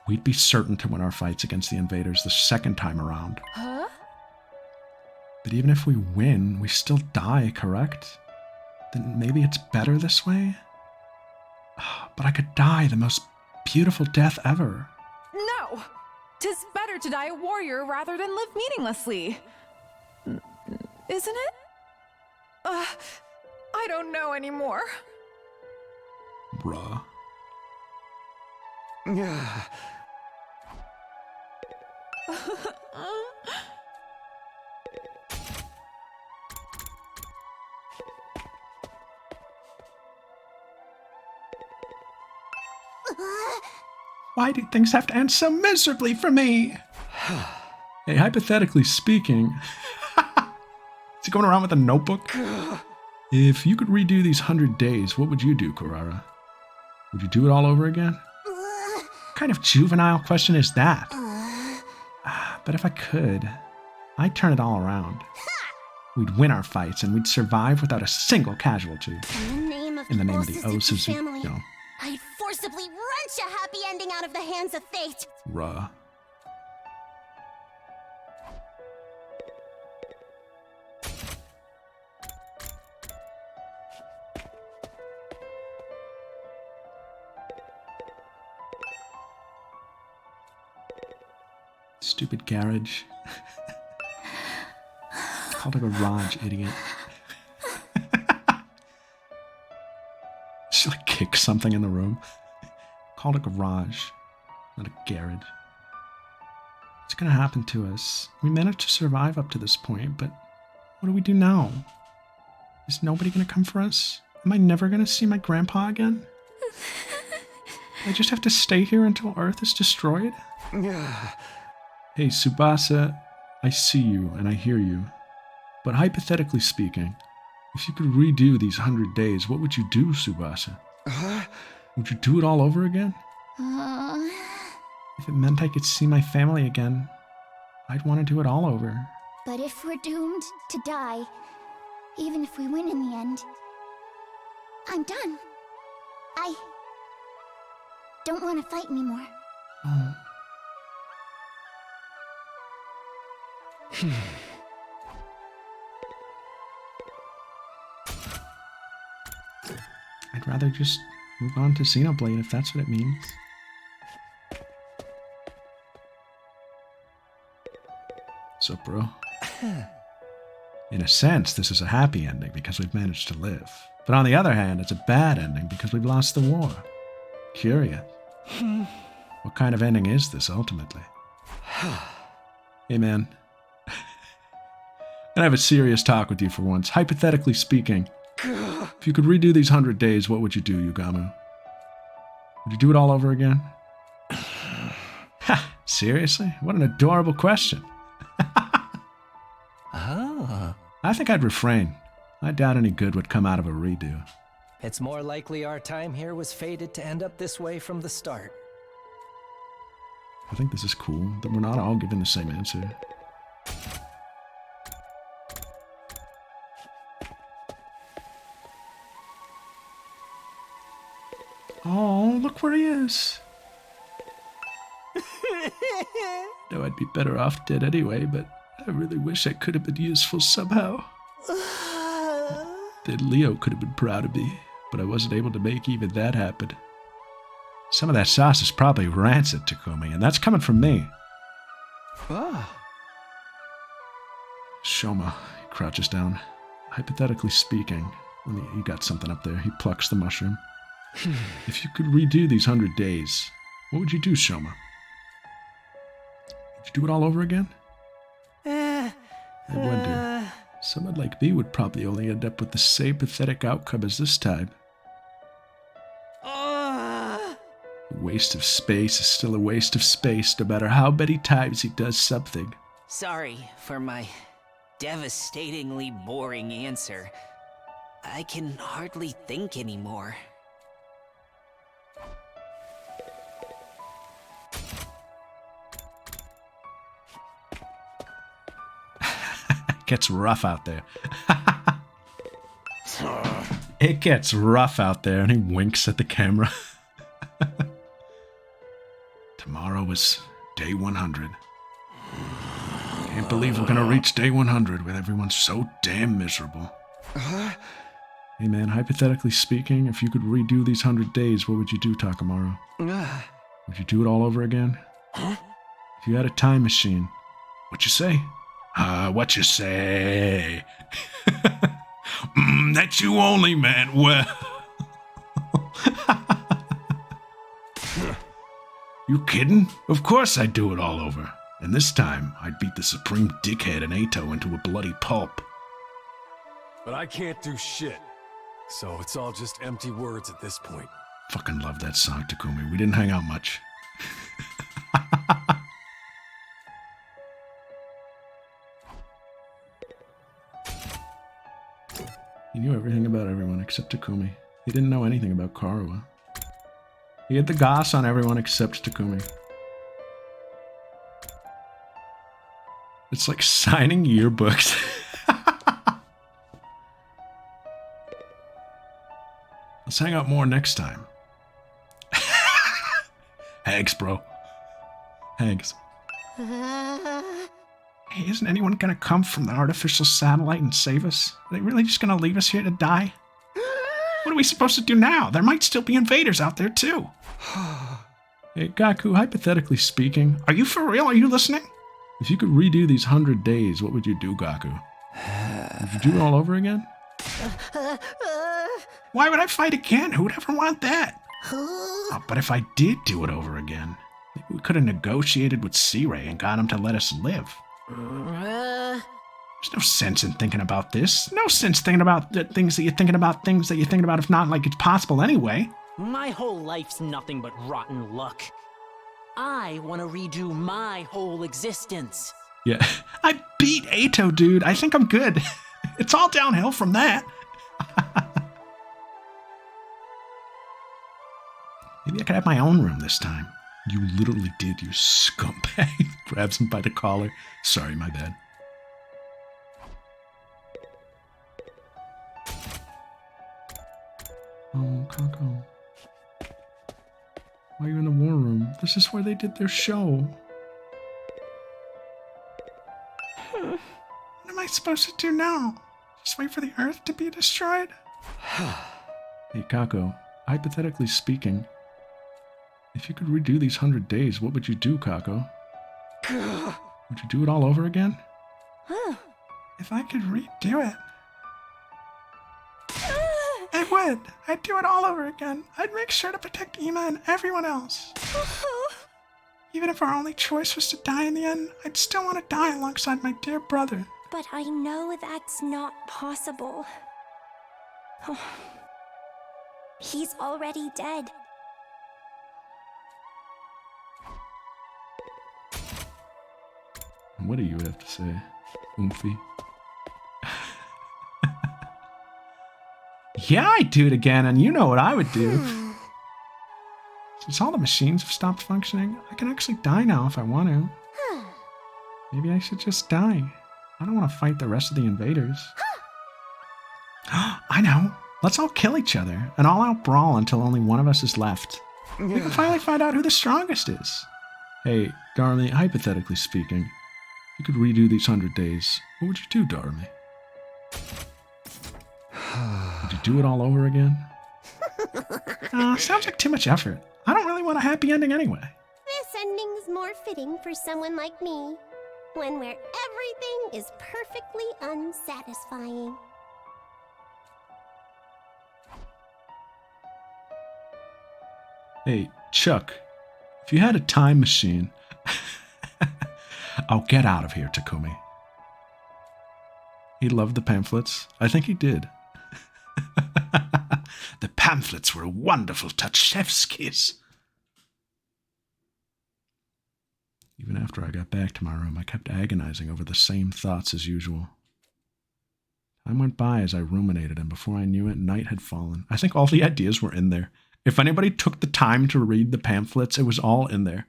[SPEAKER 1] We'd be certain to win our fights against the invaders the second time around.
[SPEAKER 4] Huh?
[SPEAKER 1] But even if we win, we still die, correct? Then maybe it's better this way? But I could die the most beautiful death ever.
[SPEAKER 4] No! 'Tis better to die a warrior rather than live meaninglessly. Isn't it? I don't know anymore.
[SPEAKER 1] Bruh. Why do things have to end so miserably for me? Hey, hypothetically speaking, is he going around with a notebook? If you could redo these 100 days, what would you do, Kurara? Would you do it all over again? What kind of juvenile question is that? But if I could, I'd turn it all around. We'd win our fights and we'd survive without a single casualty.
[SPEAKER 5] In the name of the
[SPEAKER 1] Osuzu
[SPEAKER 5] family,
[SPEAKER 1] no.
[SPEAKER 5] I'd forcibly wrench a happy ending out of the hands of fate.
[SPEAKER 1] Ruh. Stupid garage. Called a garage, idiot. She like kick something in the room. Called a garage, not a garage. What's gonna happen to us? We managed to survive up to this point, but what do we do now? Is nobody gonna come for us? Am I never gonna see my grandpa again? I just have to stay here until Earth is destroyed? Hey, Tsubasa, I see you and I hear you. But hypothetically speaking, if you could redo these 100 days, what would you do, Tsubasa? Would you do it all over again? If it meant I could see my family again, I'd want to do it all over.
[SPEAKER 5] But if we're doomed to die, even if we win in the end, I'm done. I don't want to fight anymore.
[SPEAKER 1] Oh. I'd rather just move on to Xenoblade if that's what it means. What's up, bro? In a sense, this is a happy ending because we've managed to live. But on the other hand, it's a bad ending because we've lost the war. Curious. What kind of ending is this, ultimately? Hey, man. And I have a serious talk with you for once. Hypothetically speaking, if you could redo these 100 days, what would you do, Yugamu? Would you do it all over again? Ha! Seriously? What an adorable question. I think I'd refrain. I doubt any good would come out of a redo.
[SPEAKER 6] It's more likely our time here was fated to end up this way from the start.
[SPEAKER 1] I think this is cool, that we're not all given the same answer. Oh, look where he is. No, I'd be better off dead anyway, but I really wish I could have been useful somehow. Then Leo could have been proud of me, but I wasn't able to make even that happen. Some of that sauce is probably rancid, Takumi, and that's coming from me. Shoma, he crouches down. Hypothetically speaking, you got something up there. He plucks the mushroom. If you could redo these 100 days, what would you do, Shoma? Would you do it all over again? I wonder. Someone like me would probably only end up with the same pathetic outcome as this time. A waste of space is still a waste of space, no matter how many times he does something.
[SPEAKER 7] Sorry for my devastatingly boring answer. I can hardly think anymore.
[SPEAKER 1] It gets rough out there. It gets rough out there, and he winks at the camera. Tomorrow is day 100. Can't believe we're gonna reach day 100 with everyone so damn miserable. Hey man, hypothetically speaking, if you could redo these 100 days, what would you do, Takamaru? Would you do it all over again? If you had a time machine, what you say? What you say? That's you only, man. Well... You kidding? Of course I'd do it all over. And this time, I'd beat the supreme dickhead in Eito into a bloody pulp.
[SPEAKER 8] But I can't do shit. So it's all just empty words at this point.
[SPEAKER 1] Fucking love that song, Takumi. We didn't hang out much. He knew everything about everyone except Takumi. He didn't know anything about Karuha. He had the goss on everyone except Takumi. It's like signing yearbooks. Let's hang out more next time. Hags, bro. Hags. Hey, isn't anyone gonna come from the artificial satellite and save us? Are they really just gonna leave us here to die? What are we supposed to do now? There might still be invaders out there, too. Hey, Gaku, hypothetically speaking, are you for real? Are you listening? If you could redo these 100 days, what would you do, Gaku? Would you do it all over again? Why would I fight again? Who would ever want that? Oh, but if I did do it over again, maybe we could have negotiated with C-Ray and got him to let us live. There's no sense in thinking about this. No sense thinking about the things that you're thinking about, if not like it's possible anyway.
[SPEAKER 9] My whole life's nothing but rotten luck. I want to redo my whole existence.
[SPEAKER 1] Yeah, I beat Eito, dude. I think I'm good. It's all downhill from that. Maybe I could have my own room this time. You literally did, you scumbag. Grabs him by the collar. Sorry, my bad. Oh, Kako. Why are you in the war room? This is where they did their show. What am I supposed to do now? Just wait for the Earth to be destroyed? Hey, Kako. Hypothetically speaking, if you could redo these 100 days, what would you do, Kako? Would you do it all over again? If I could redo it, I would. I'd do it all over again. I'd make sure to protect Ima and everyone else. Even if our only choice was to die in the end, I'd still want to die alongside my dear brother.
[SPEAKER 5] But I know that's not possible. He's already dead.
[SPEAKER 1] What do you have to say, Oomphy? Yeah, I'd do it again, and you know what I would do. Since all the machines have stopped functioning, I can actually die now if I want to. Maybe I should just die. I don't want to fight the rest of the invaders. I know. Let's all kill each other, and all out brawl until only one of us is left. We can finally find out who the strongest is. Hey, Darmy, hypothetically speaking, if you could redo these 100 days, what would you do, Darmy? Would you do it all over again? Sounds like too much effort. I don't really want a happy ending anyway.
[SPEAKER 10] This ending's more fitting for someone like me. One where everything is perfectly unsatisfying.
[SPEAKER 1] Hey, Chuck, if you had a time machine... Oh, get out of here, Takumi. He loved the pamphlets. I think he did. The pamphlets were a wonderful touch, chef's kiss. Even after I got back to my room, I kept agonizing over the same thoughts as usual. Time went by as I ruminated, and before I knew it, night had fallen. I think all the ideas were in there. If anybody took the time to read the pamphlets, it was all in there.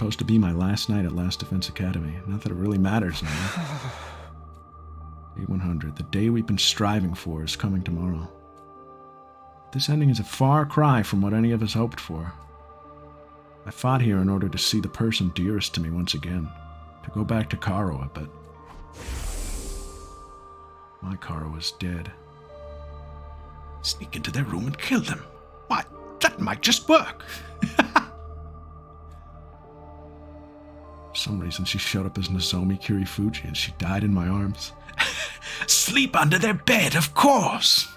[SPEAKER 1] supposed to be my last night at Last Defense Academy. Not that it really matters now. Day 100. The day we've been striving for is coming tomorrow. This ending is a far cry from what any of us hoped for. I fought here in order to see the person dearest to me once again. To go back to Karoa, but... my Karoa is dead. Sneak into their room and kill them. Why, that might just work. For some reason, she showed up as Nozomi Kirifuji and she died in my arms. Sleep under their bed, of course!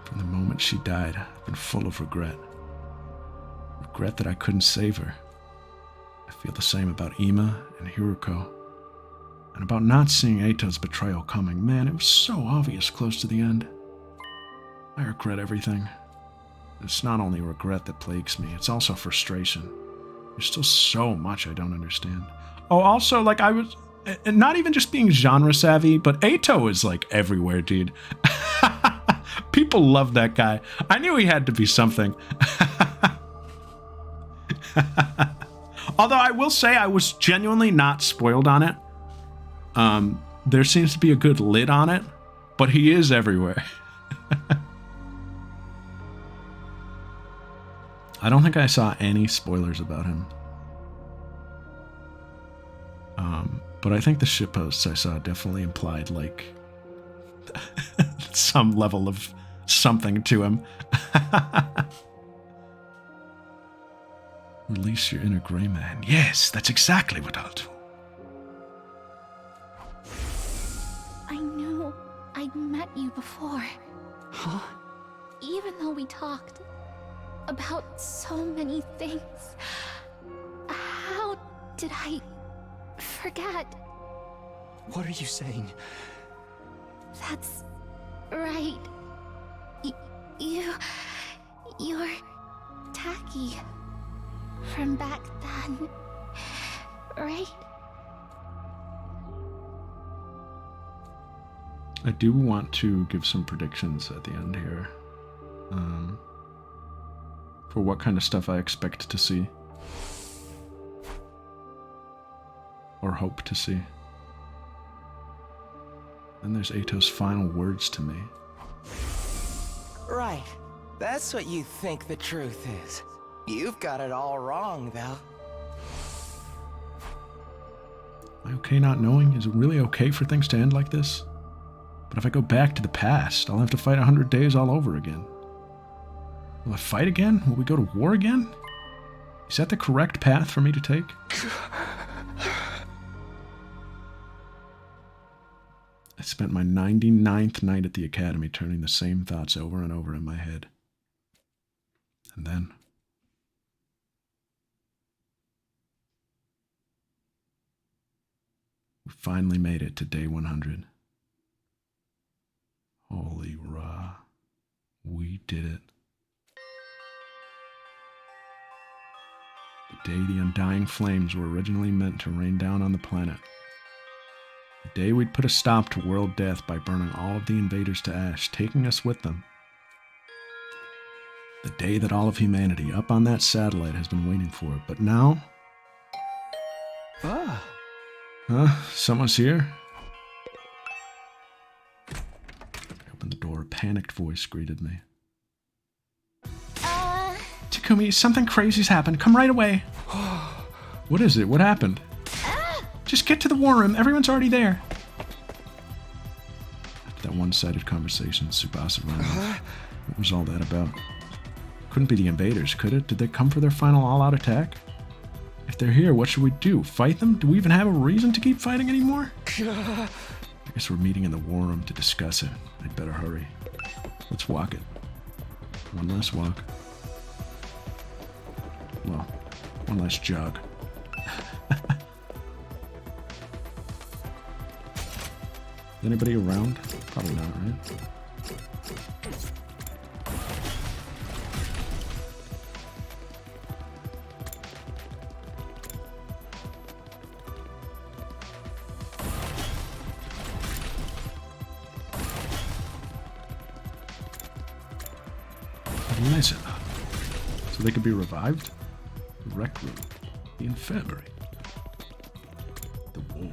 [SPEAKER 1] From the moment she died, I've been full of regret. Regret that I couldn't save her. I feel the same about Ima and Hiruko. And about not seeing Eito's betrayal coming. Man, it was so obvious close to the end. I regret everything. It's not only regret that plagues me, it's also frustration. There's still so much I don't understand. Oh, also, like, I was... not even just being genre savvy, but Eito is, like, everywhere, dude. People love that guy. I knew he had to be something. Although I will say I was genuinely not spoiled on it. There seems to be a good lid on it, but he is everywhere. I don't think I saw any spoilers about him. But I think the shitposts I saw definitely implied, like, some level of something to him. Release your inner gray man. Yes, that's exactly what I'll do.
[SPEAKER 5] I knew I'd met you before.
[SPEAKER 9] Huh?
[SPEAKER 5] Even though we talked about so many things, how did I forget?
[SPEAKER 2] What are you saying?
[SPEAKER 5] That's right. You're Taki from back then, right?
[SPEAKER 1] I do want to give some predictions at the end here. For what kind of stuff I expect to see. Or hope to see. Then there's Eito's final words to me.
[SPEAKER 6] Right. That's what you think the truth is. You've got it all wrong, though.
[SPEAKER 1] Am I okay not knowing? Is it really okay for things to end like this? But if I go back to the past, I'll have to fight 100 days all over again. Will I fight again? Will we go to war again? Is that the correct path for me to take? I spent my 99th night at the academy turning the same thoughts over and over in my head. And then... we finally made it to day 100. Holy rah. We did it. The day the undying flames were originally meant to rain down on the planet. The day we'd put a stop to world death by burning all of the invaders to ash, taking us with them. The day that all of humanity up on that satellite has been waiting for. But now...
[SPEAKER 2] Ah.
[SPEAKER 1] Huh? Someone's here? I opened the door. A panicked voice greeted me. Takumi, something crazy's happened. Come right away. What is it? What happened? Just get to the war room. Everyone's already there. After that one-sided conversation, Tsubasa ran off. What was all that about? Couldn't be the invaders, could it? Did they come for their final all-out attack? If they're here, what should we do? Fight them? Do we even have a reason to keep fighting anymore? I guess we're meeting in the war room to discuss it. I'd better hurry. Let's walk it. One last walk. Well, one last jog. Anybody around? Probably not, right? Listen up. So they could be revived? The rec room. The infirmary. The wall.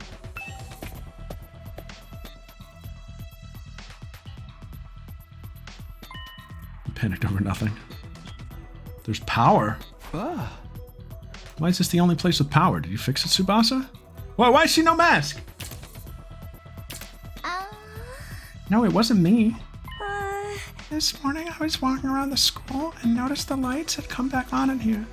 [SPEAKER 1] I panicked over nothing. There's power. Why is this the only place with power? Did you fix it, Tsubasa? Whoa, why is she no mask? No, it wasn't me. This morning I was walking around the school and noticed the lights had come back on in here.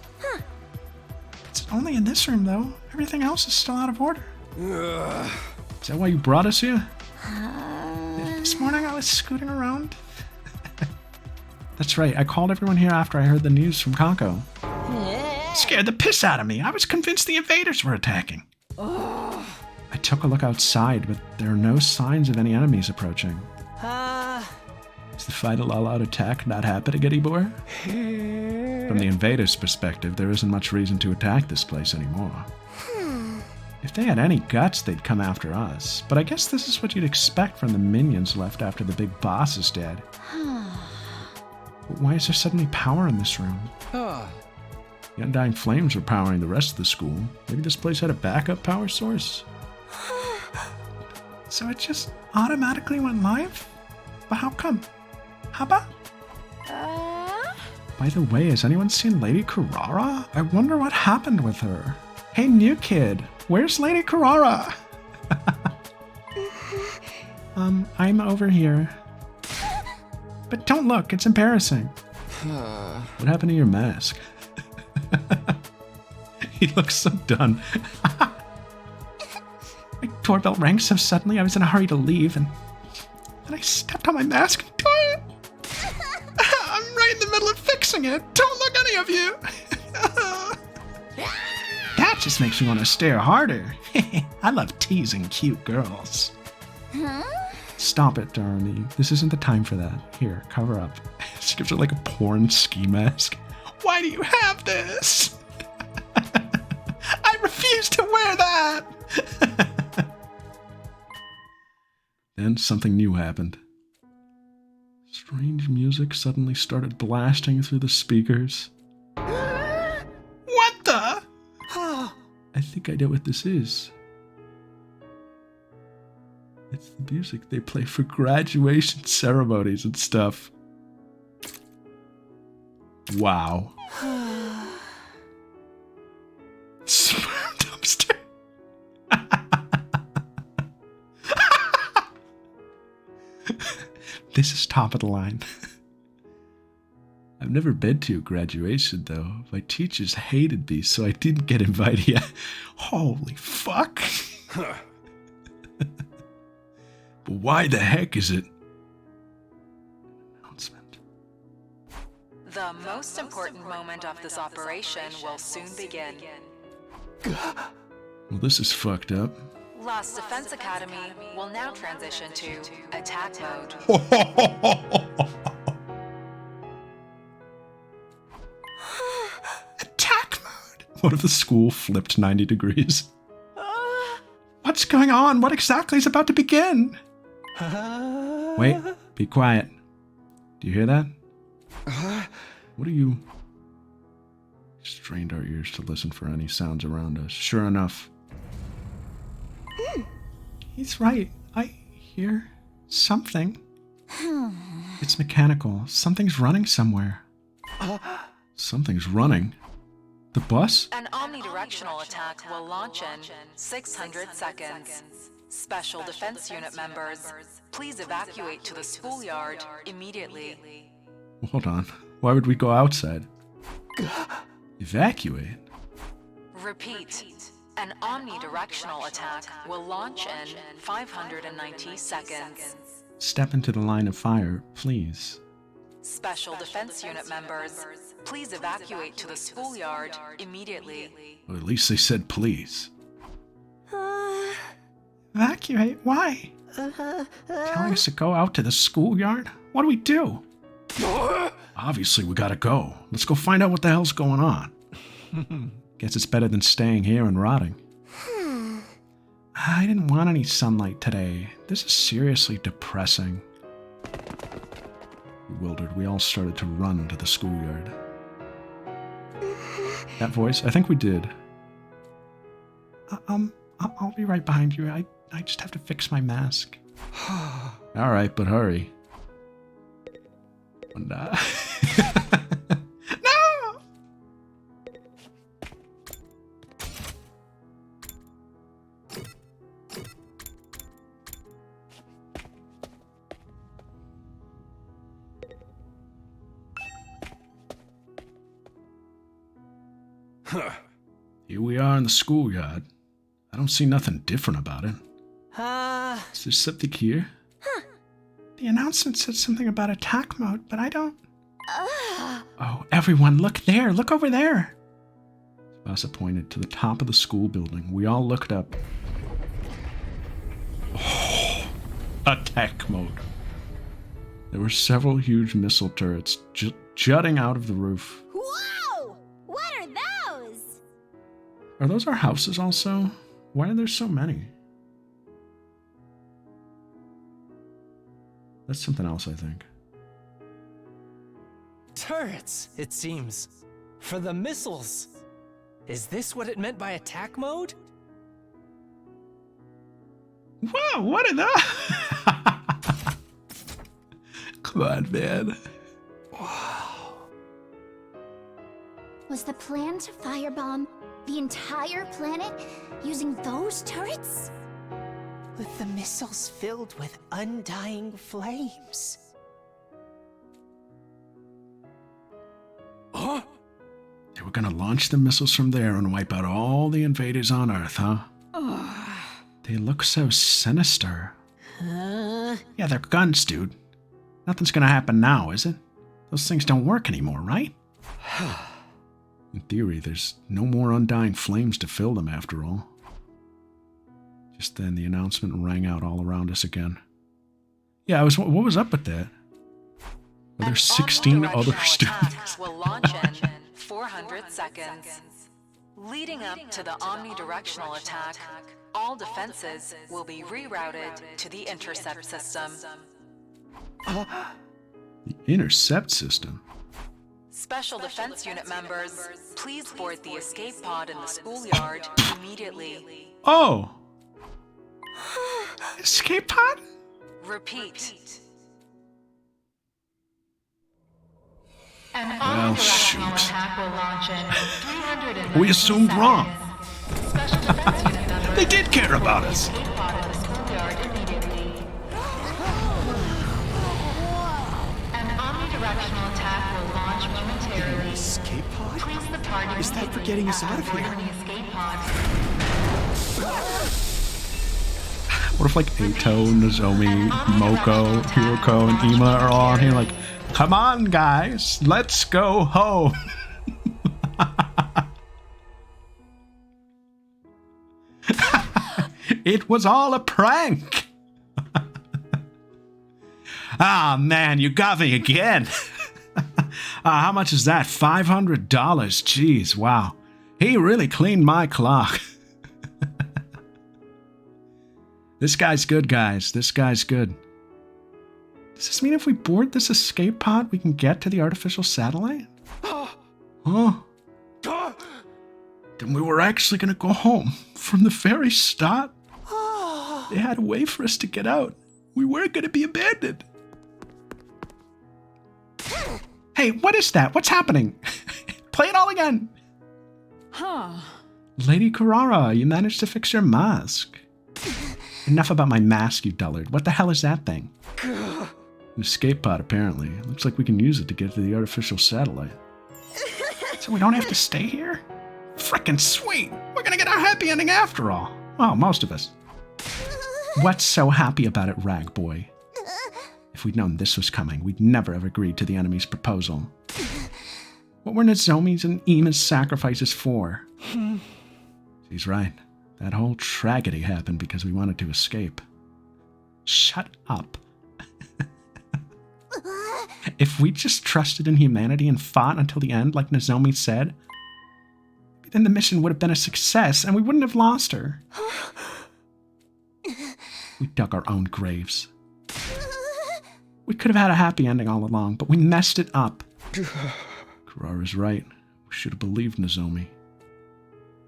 [SPEAKER 1] It's only in this room, though. Everything else is still out of order. Is that why you brought us here? This morning I was scooting around. That's right, I called everyone here after I heard the news from Kanko. Scared the piss out of me. I was convinced the invaders were attacking. I took a look outside, but there are no signs of any enemies approaching. Is the fight a all-out attack not happening anymore? From the invaders' perspective, there isn't much reason to attack this place anymore. If they had any guts, they'd come after us. But I guess this is what you'd expect from the minions left after the big boss is dead. But why is there suddenly power in this room? The Undying Flames were powering the rest of the school. Maybe this place had a backup power source? So it just automatically went live? But how come? Haba? By the way, has anyone seen Lady Kurara? I wonder what happened with her. Hey, new kid, where's Lady Kurara? I'm over here. But don't look, it's embarrassing. What happened to your mask? He looks so done. My doorbell rang so suddenly I was in a hurry to leave, and I stepped on my mask and tore it. I'm right in the middle of fixing it. Don't look, any of you. That just makes me want to stare harder. I love teasing cute girls. Stop it, Darnie. This isn't the time for that. Here, cover up. She gives her like a porn ski mask. Why do you have this? I refuse to wear that. Then something new happened. Strange music suddenly started blasting through the speakers. What the? I think I know what this is. It's the music they play for graduation ceremonies and stuff. Wow. Sperm dumpster. This is top of the line. I've never been to a graduation, though. My teachers hated me, so I didn't get invited yet. Holy fuck. But why the heck is it? Announcement.
[SPEAKER 11] The most important moment of this operation will soon begin.
[SPEAKER 1] Well, this is fucked up.
[SPEAKER 11] Lost Defense Academy will now transition to attack mode.
[SPEAKER 1] Attack mode? What if the school flipped 90 degrees? What's going on? What exactly is about to begin? Wait, be quiet. Do you hear that? What are you... Strained our ears to listen for any sounds around us. Sure enough. He's right. I hear something. It's mechanical. Something's running somewhere. Something's running? The bus?
[SPEAKER 11] An omnidirectional attack will launch in 600 seconds. Special Defense Unit members, please evacuate to the schoolyard immediately.
[SPEAKER 1] Hold on. Why would we go outside? Evacuate?
[SPEAKER 11] Repeat. An omnidirectional attack will launch in 590 seconds.
[SPEAKER 1] Step into the line of fire, please.
[SPEAKER 11] Special Defense Unit members, please evacuate to the schoolyard immediately.
[SPEAKER 1] Well, at least they said please. Evacuate? Why? Telling us to go out to the schoolyard? What do we do? Obviously, we gotta go. Let's go find out what the hell's going on. Guess it's better than staying here and rotting. I didn't want any sunlight today. This is seriously depressing. Bewildered, we all started to run into the schoolyard. that voice? I think we did. I'll be right behind you. I just have to fix my mask. All right, but hurry. No! Here we are in the schoolyard. I don't see nothing different about it. Is there something here? The announcement said something about attack mode, but I don't... Oh, everyone, look there! Look over there! Tsubasa pointed to the top of the school building. We all looked up. Oh, attack mode. There were several huge missile turrets jutting out of the roof.
[SPEAKER 10] Whoa! What are those?
[SPEAKER 1] Are those our houses also? Why are there so many? That's something else, I think.
[SPEAKER 6] Turrets, it seems. For the missiles. Is this what it meant by attack mode?
[SPEAKER 1] Whoa, what are that? Come on, man.
[SPEAKER 6] Wow.
[SPEAKER 5] Was the plan to firebomb the entire planet using those turrets?
[SPEAKER 7] With the missiles filled with undying flames.
[SPEAKER 8] Huh?
[SPEAKER 1] They were gonna launch the missiles from there and wipe out all the invaders on Earth, huh? They look so sinister. Yeah, they're guns, dude. Nothing's gonna happen now, is it? Those things don't work anymore, right? In theory, there's no more undying flames to fill them after all. Just then, the announcement rang out all around us again. Yeah, what was up with that? Well, there's 16 other students.
[SPEAKER 11] Will launch in 400 seconds. Leading up to the omnidirectional attack, all defenses will be rerouted to the intercept system.
[SPEAKER 1] The intercept system?
[SPEAKER 11] Special Defense Unit members, please board the escape pod in the schoolyard immediately.
[SPEAKER 1] Oh! Escape pod?
[SPEAKER 11] Repeat.
[SPEAKER 12] An
[SPEAKER 1] Well, shoot.
[SPEAKER 12] attack will launch in 300
[SPEAKER 1] We assumed wrong.
[SPEAKER 12] Special Defense Unit members
[SPEAKER 1] They did care about us.
[SPEAKER 12] escape pod in the schoolyard immediately. An omnidirectional attack will launch momentarily.
[SPEAKER 2] Escape pod?
[SPEAKER 12] Please the target
[SPEAKER 2] Is that for getting us out of here?
[SPEAKER 12] The escape pod.
[SPEAKER 1] What if like Eito, Nozomi, Moko, Hiroko, and Ima are all on here like, come on guys, let's go home. It was all a prank. Ah man, you got me again. How much is that? $500. Jeez, wow. He really cleaned my clock. This guy's good, guys. This guy's good. Does this mean if we board this escape pod, we can get to the artificial satellite? Huh? Then we were actually going to go home from the very start. They had a way for us to get out. We weren't going to be abandoned. Hey, what is that? What's happening? Play it all again.
[SPEAKER 4] Huh.
[SPEAKER 1] Lady Carrara, you managed to fix your mask. Enough about my mask, you dullard. What the hell is that thing? An escape pod, apparently. Looks like we can use it to get to the artificial satellite. So we don't have to stay here? Frickin' sweet! We're gonna get our happy ending after all. Well, most of us. What's so happy about it, Rag Boy? If we'd known this was coming, we'd never have agreed to the enemy's proposal. What were Nozomi's and Ima's sacrifices for? She's right. That whole tragedy happened because we wanted to escape. Shut up. If we just trusted in humanity and fought until the end, like Nozomi said, then the mission would have been a success and we wouldn't have lost her. We dug our own graves. We could have had a happy ending all along, but we messed it up. Carrara's right. We should have believed Nozomi.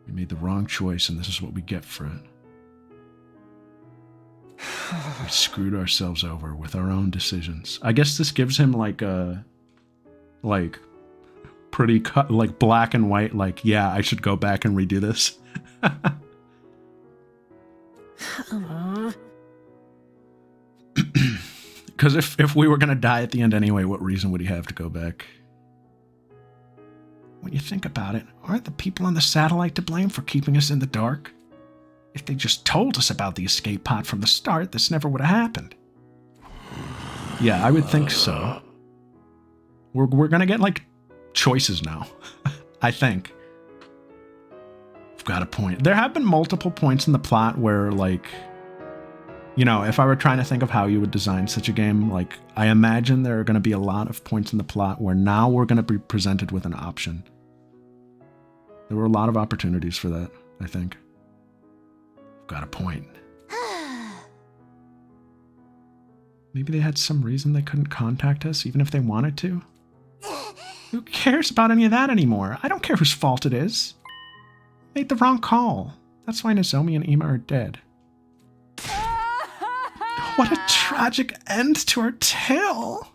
[SPEAKER 1] We made the wrong choice, and this is what we get for it. We screwed ourselves over with our own decisions. I guess this gives him like a, like, pretty cut, like black and white, like, yeah, I should go back and redo this. Because if we were going to die at the end anyway, what reason would he have to go back? When you think about it, aren't the people on the satellite to blame for keeping us in the dark? If they just told us about the escape pod from the start, this never would have happened. Yeah, I would think so. We're going to get, like, choices now. I think. I've got a point. There have been multiple points in the plot where, like, you know, if I were trying to think of how you would design such a game, like, I imagine there are going to be a lot of points in the plot where now we're going to be presented with an option. There were a lot of opportunities for that, I think. I've got a point. Maybe they had some reason they couldn't contact us, even if they wanted to. Who cares about any of that anymore? I don't care whose fault it is. Made the wrong call. That's why Nozomi and Ima are dead. What a tragic end to our tale.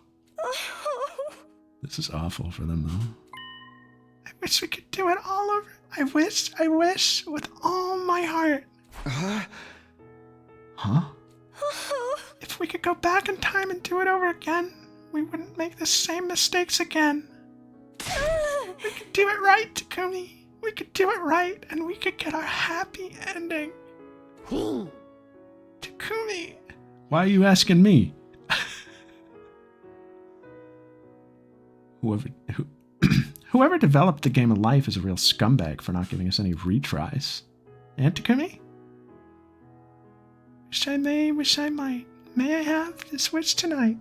[SPEAKER 1] This is awful for them, though. I wish we could do it all over. I wish with all my heart. Huh? If we could go back in time and do it over again, we wouldn't make the same mistakes again. We could do it right, Takumi. We could do it right, and we could get our happy ending. Takumi. Why are you asking me? Whoever developed the game of life is a real scumbag for not giving us any retries. And Takumi? Wish I may, wish I might. May I have the Switch tonight?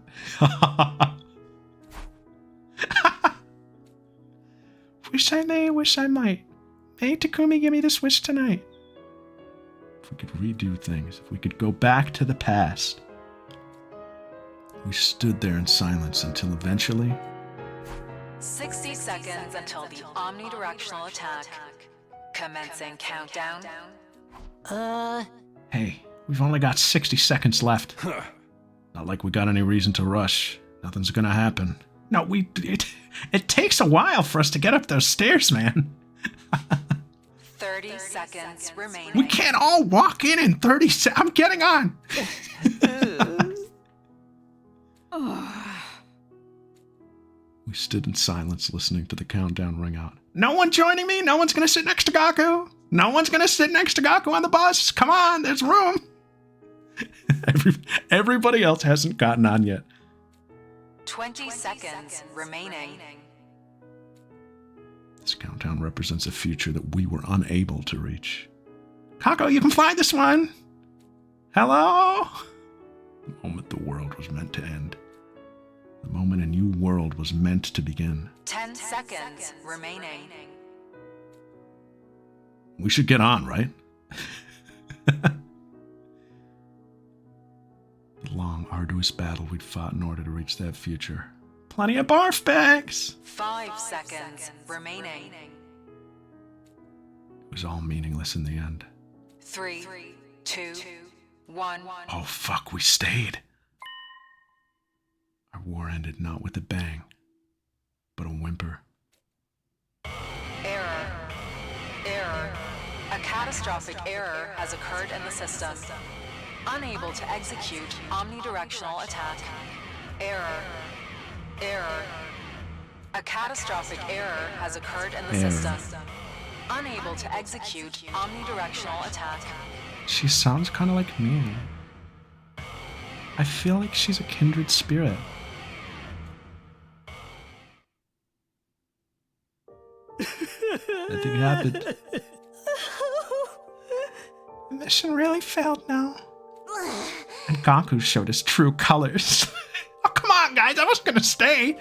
[SPEAKER 1] Wish I may, wish I might. May Takumi give me the Switch tonight? If we could redo things, if we could go back to the past. We stood there in silence until eventually...
[SPEAKER 11] 60 seconds until the omnidirectional attack. Commencing countdown.
[SPEAKER 1] Hey, we've only got 60 seconds left. Not like we got any reason to rush. Nothing's gonna happen. No, it takes a while for us to get up those stairs, man.
[SPEAKER 11] 30 seconds remaining.
[SPEAKER 1] We can't all walk in 30 seconds. I'm getting on. We stood in silence listening to the countdown ring out. No one joining me? No one's gonna sit next to Gaku? No one's gonna sit next to Gaku on the bus? Come on, there's room. Everybody else hasn't gotten on yet.
[SPEAKER 11] 20 seconds remaining.
[SPEAKER 1] This countdown represents a future that we were unable to reach. Kako, you can fly this one! Hello? The moment the world was meant to end. The moment a new world was meant to begin.
[SPEAKER 11] 10 seconds remaining.
[SPEAKER 1] We should get on, right? The long, arduous battle we'd fought in order to reach that future. Plenty of barf bags!
[SPEAKER 11] 5 seconds remaining.
[SPEAKER 1] It was all meaningless in the end.
[SPEAKER 11] 3, 2, 1.
[SPEAKER 1] Oh fuck, we stayed. Our war ended not with a bang, but a whimper.
[SPEAKER 11] Error. Error. A catastrophic error has occurred in the system. Unable to execute omnidirectional attack. Error. Error. A catastrophic error has occurred in the system. Unable to execute omnidirectional attack.
[SPEAKER 1] She sounds kind of like me. I feel like she's a kindred spirit. Nothing happened. The mission really failed now. And Gaku showed his true colors. Oh, come on, guys. I was gonna stay.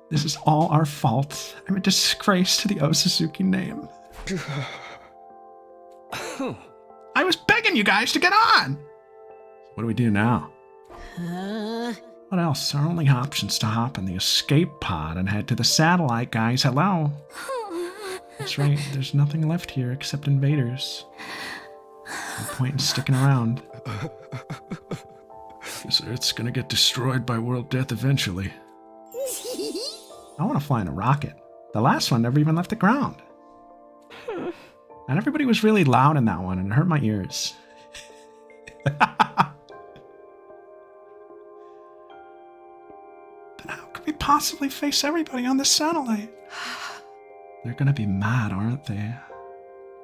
[SPEAKER 1] This is all our fault. I'm a disgrace to the Otsutsuki name. I was begging you guys to get on. What do we do now? What else? Our only option's to hop in the escape pod and head to the satellite, guys. Hello? That's right, there's nothing left here except invaders. No point in sticking around. This Earth's gonna get destroyed by world death eventually. I want to fly in a rocket. The last one never even left the ground. And everybody was really loud in that one, and it hurt my ears. Then how could we possibly face everybody on this satellite? They're gonna be mad, aren't they?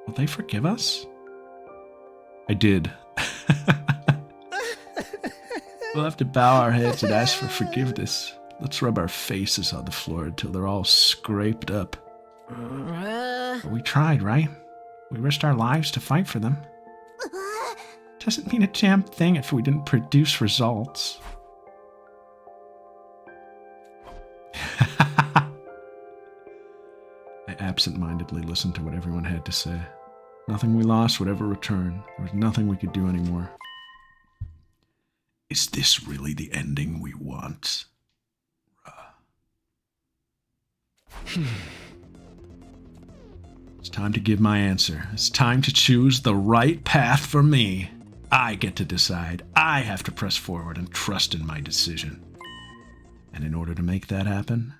[SPEAKER 1] Will they forgive us? I did. We'll have to bow our heads and ask for forgiveness. Let's rub our faces on the floor until they're all scraped up. But we tried, right? We risked our lives to fight for them. Doesn't mean a damn thing if we didn't produce results. I absent-mindedly listened to what everyone had to say. Nothing we lost would ever return. There was nothing we could do anymore. Is this really the ending we want? It's time to give my answer. It's time to choose the right path for me. I get to decide. I have to press forward and trust in my decision. And in order to make that happen...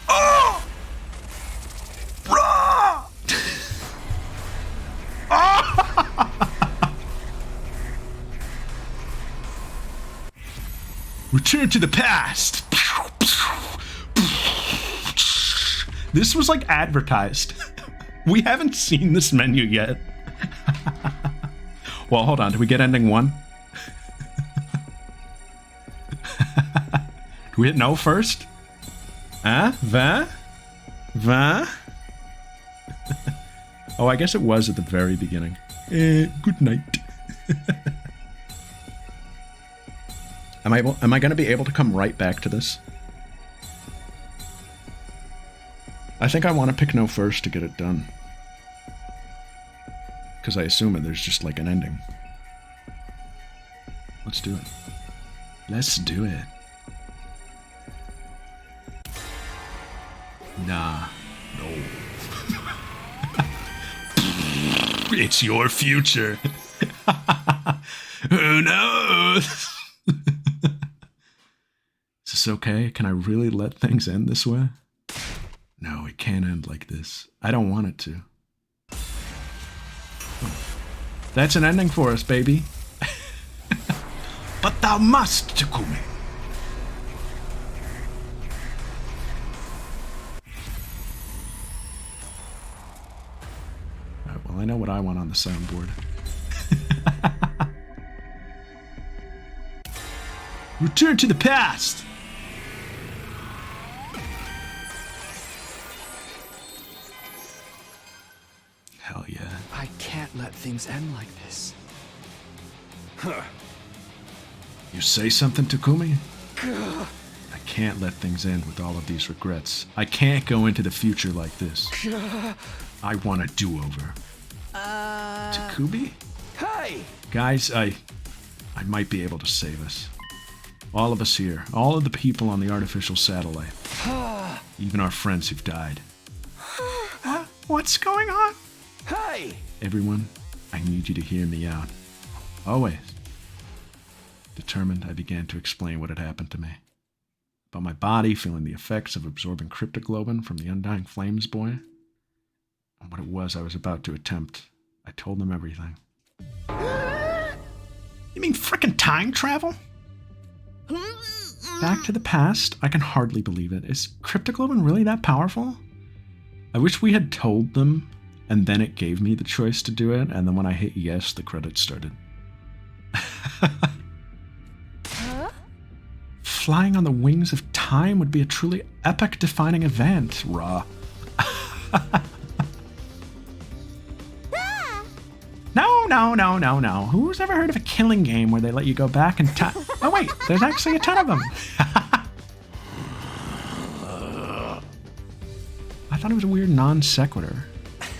[SPEAKER 1] Oh! Bruh! Return to the past! This was like advertised. We haven't seen this menu yet. Well, hold on. Did we get ending 1? Do we hit no first? Huh? Va? Oh, I guess it was at the very beginning. Good night. Am I going to be able to come right back to this? I think I want to pick no first to get it done. Because I assume it, there's just like an ending. Let's do it. Let's do it. Nah. No. It's your future. Who knows? Is this okay? Can I really let things end this way? No, it can't end like this. I don't want it to. That's an ending for us, baby. But thou must, Takumi. Alright, well, I know what I want on the soundboard. Return to the past! Hell yeah.
[SPEAKER 2] I can't let things end like this.
[SPEAKER 8] Huh.
[SPEAKER 1] You say something, Takumi? I can't let things end with all of these regrets. I can't go into the future like this. I want a do-over. Takumi?
[SPEAKER 2] Hey!
[SPEAKER 1] Guys, I might be able to save us. All of us here. All of the people on the artificial satellite. Even our friends who've died. What's going on?
[SPEAKER 2] Hey!
[SPEAKER 1] Everyone, I need you to hear me out. Always. Determined, I began to explain what had happened to me. About my body feeling the effects of absorbing cryptoglobin from the Undying Flames boy. And what it was I was about to attempt. I told them everything. You mean frickin' time travel? Back to the past? I can hardly believe it. Is cryptoglobin really that powerful? I wish we had told them, and then it gave me the choice to do it, and then when I hit yes, the credits started. Flying on the wings of time would be a truly epic-defining event, Ra. No. Who's ever heard of a killing game where they let you go back in time? Oh wait, there's actually a ton of them. I thought it was a weird non sequitur.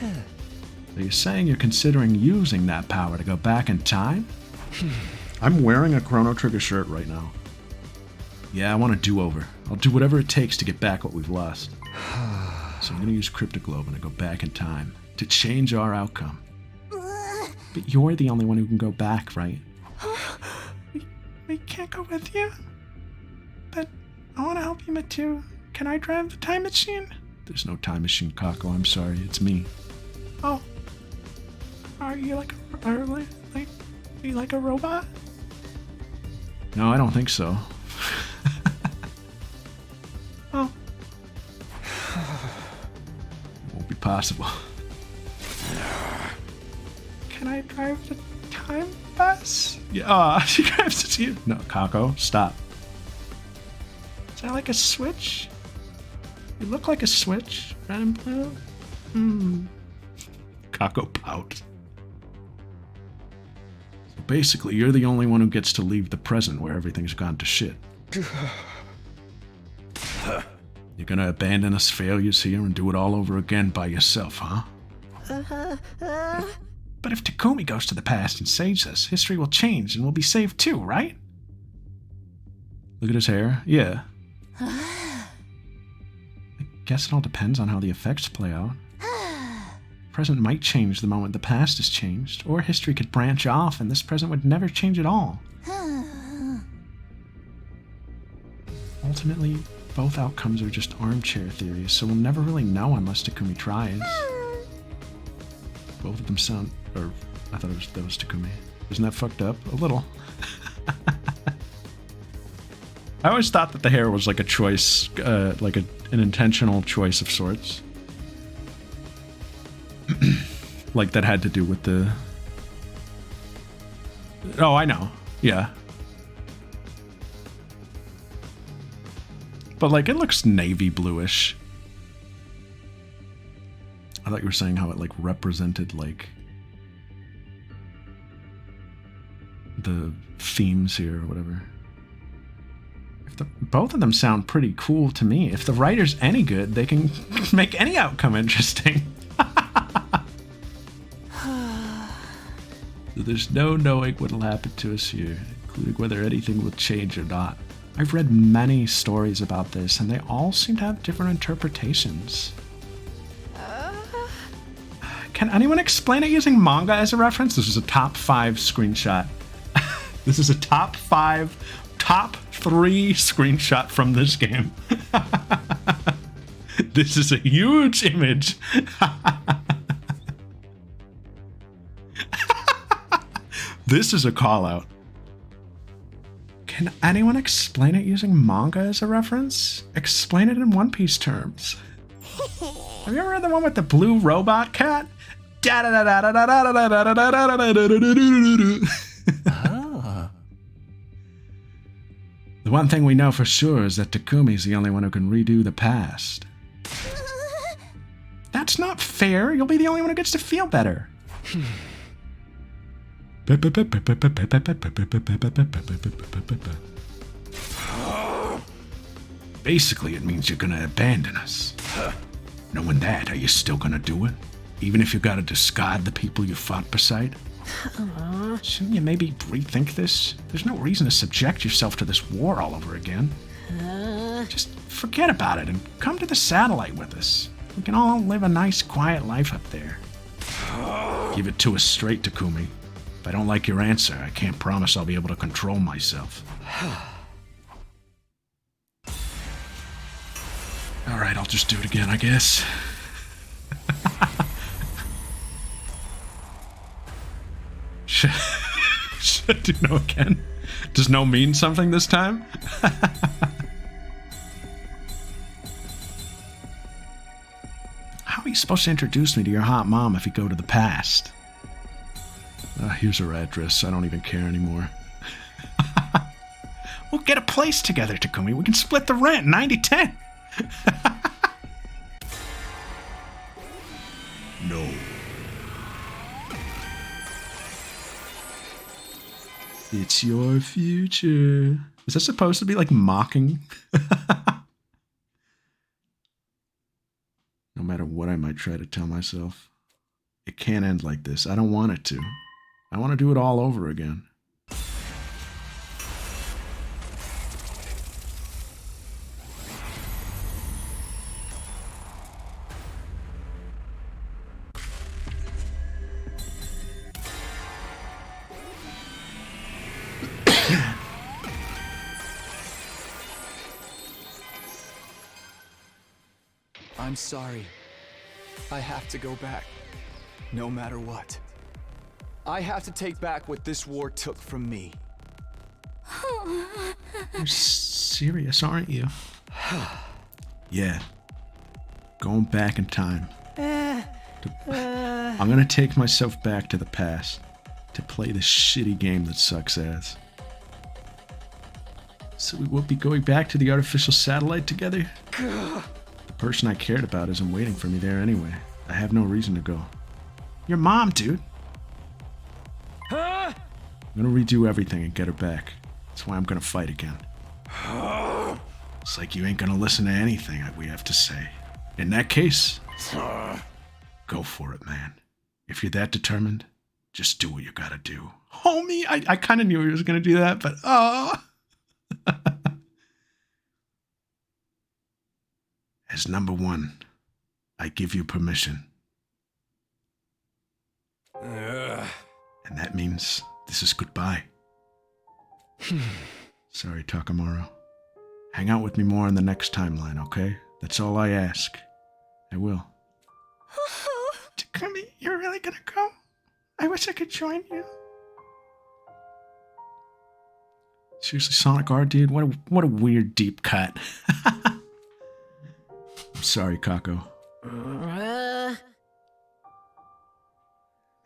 [SPEAKER 1] So you're saying you're considering using that power to go back in time? I'm wearing a Chrono Trigger shirt right now. Yeah, I want a do-over. I'll do whatever it takes to get back what we've lost. So I'm gonna use Cryptoglobe and go back in time to change our outcome. But you're the only one who can go back, right? We can't go with you. But I want to help you, Matu. Can I drive the time machine? There's no time machine, Kako. I'm sorry. It's me. Oh. Are you like a robot? No, I don't think so. Oh. Won't be possible. Can I drive the time bus? Yeah, she drives it to you. No, Kako, stop. Is that like a switch? You look like a switch, red and blue. Kako pout. So basically, you're the only one who gets to leave the present where everything's gone to shit. You're gonna abandon us failures here and do it all over again by yourself, huh? But if Takumi goes to the past and saves us, history will change and we'll be saved too, right? Look at his hair. Yeah. I guess it all depends on how the effects play out. Present might change the moment the past is changed, or history could branch off and this present would never change at all. Ultimately, both outcomes are just armchair theories, so we'll never really know unless Takumi tries. Both of them sound... or I thought that was Takumi. Isn't that fucked up? A little. I always thought that the hair was like a choice, like an intentional choice of sorts. Like that had to do with the... Oh, I know. Yeah. But like it looks navy bluish. I thought you were saying how it like represented like the themes here or whatever. Both of them sound pretty cool to me. If the writer's any good, they can make any outcome interesting. There's no knowing what'll happen to us here, including whether anything will change or not. I've read many stories about this, and they all seem to have different interpretations. Can anyone explain it using manga as a reference? This is a top 5 screenshot. This is a top 3 screenshot from this game. This is a huge image. This is a call out. Can anyone explain it using manga as a reference? Explain it in One Piece terms. Have you ever read the one with the blue robot cat? The one thing we know for sure is that Takumi's the only one who can redo the past. That's not fair. You'll be the only one who gets to feel better. Basically, it means you're gonna abandon us. Knowing that, are you still gonna do it? Even if you gotta discard the people you fought beside? Shouldn't you maybe rethink this? There's no reason to subject yourself to this war all over again. Just forget about it and come to the satellite with us. We can all live a nice, quiet life up there. Give it to us straight, Takumi. If I don't like your answer, I can't promise I'll be able to control myself. Alright, I'll just do it again, I guess. Should I do no again? Does no mean something this time? How are you supposed to introduce me to your hot mom if you go to the past? Here's her address. I don't even care anymore. We'll get a place together, Takumi. We can split the rent 90-10. No. It's your future. Is that supposed to be like mocking? No matter what I might try to tell myself, it can't end like this. I don't want it to. I want to do it all over again.
[SPEAKER 2] I'm sorry. I have to go back, no matter what. I have to take back what this war took from me.
[SPEAKER 1] You're serious, aren't you? Yeah. Going back in time. I'm gonna take myself back to the past to play this shitty game that sucks ass. So we will be going back to the artificial satellite together? The person I cared about isn't waiting for me there anyway. I have no reason to go. Your mom, dude. I'm gonna redo everything and get her back. That's why I'm gonna fight again. It's like you ain't gonna listen to anything we have to say. In that case, go for it, man. If you're that determined, just do what you gotta do. Homie, I kind of knew he was gonna do that, but As number one, I give you permission. And that means this is goodbye. Sorry, Takamaru. Hang out with me more in the next timeline, okay? That's all I ask. I will. Takumi, you're really gonna go? I wish I could join you. Seriously, Sonic R, dude? What a weird deep cut. I'm sorry, Kako.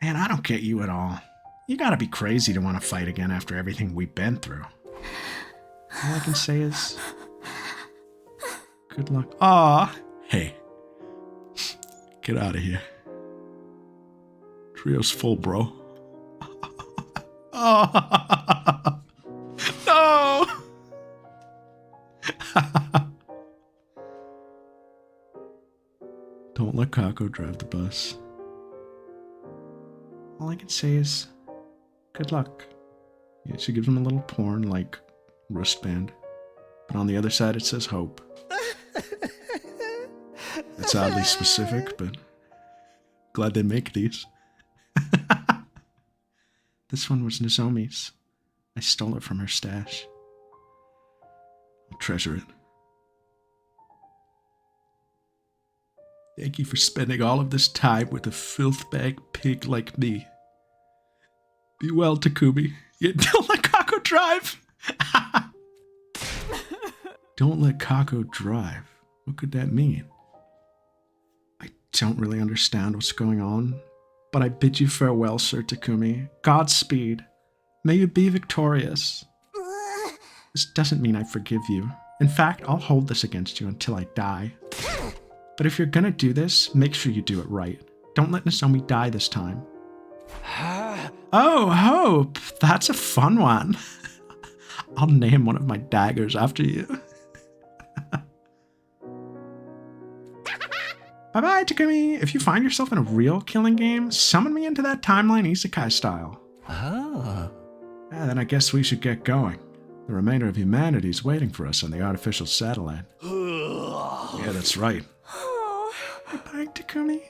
[SPEAKER 1] Man, I don't get you at all. You gotta be crazy to want to fight again after everything we've been through. All I can say is... good luck. Aw! Hey. Get out of here. Trio's full, bro. Oh! No! Don't let Kako drive the bus. All I can say is, good luck. Yeah, she gives him a little porn, like, wristband. But on the other side it says hope. That's oddly specific, but glad they make these. This one was Nozomi's. I stole it from her stash. I'll treasure it. Thank you for spending all of this time with a filth-bag pig like me. Be well, Takumi. Yeah, don't let Kako drive! Don't let Kako drive? What could that mean? I don't really understand what's going on, but I bid you farewell, Sir Takumi. Godspeed. May you be victorious. This doesn't mean I forgive you. In fact, I'll hold this against you until I die. But if you're gonna do this, make sure you do it right. Don't let Nozomi die this time. Oh, Hope! That's a fun one. I'll name one of my daggers after you. Bye-bye, Takumi! If you find yourself in a real killing game, summon me into that timeline isekai style.
[SPEAKER 6] Ah.
[SPEAKER 1] Yeah, then I guess we should get going. The remainder of humanity's waiting for us on the artificial satellite. Yeah, that's right. Goodbye, Takumi.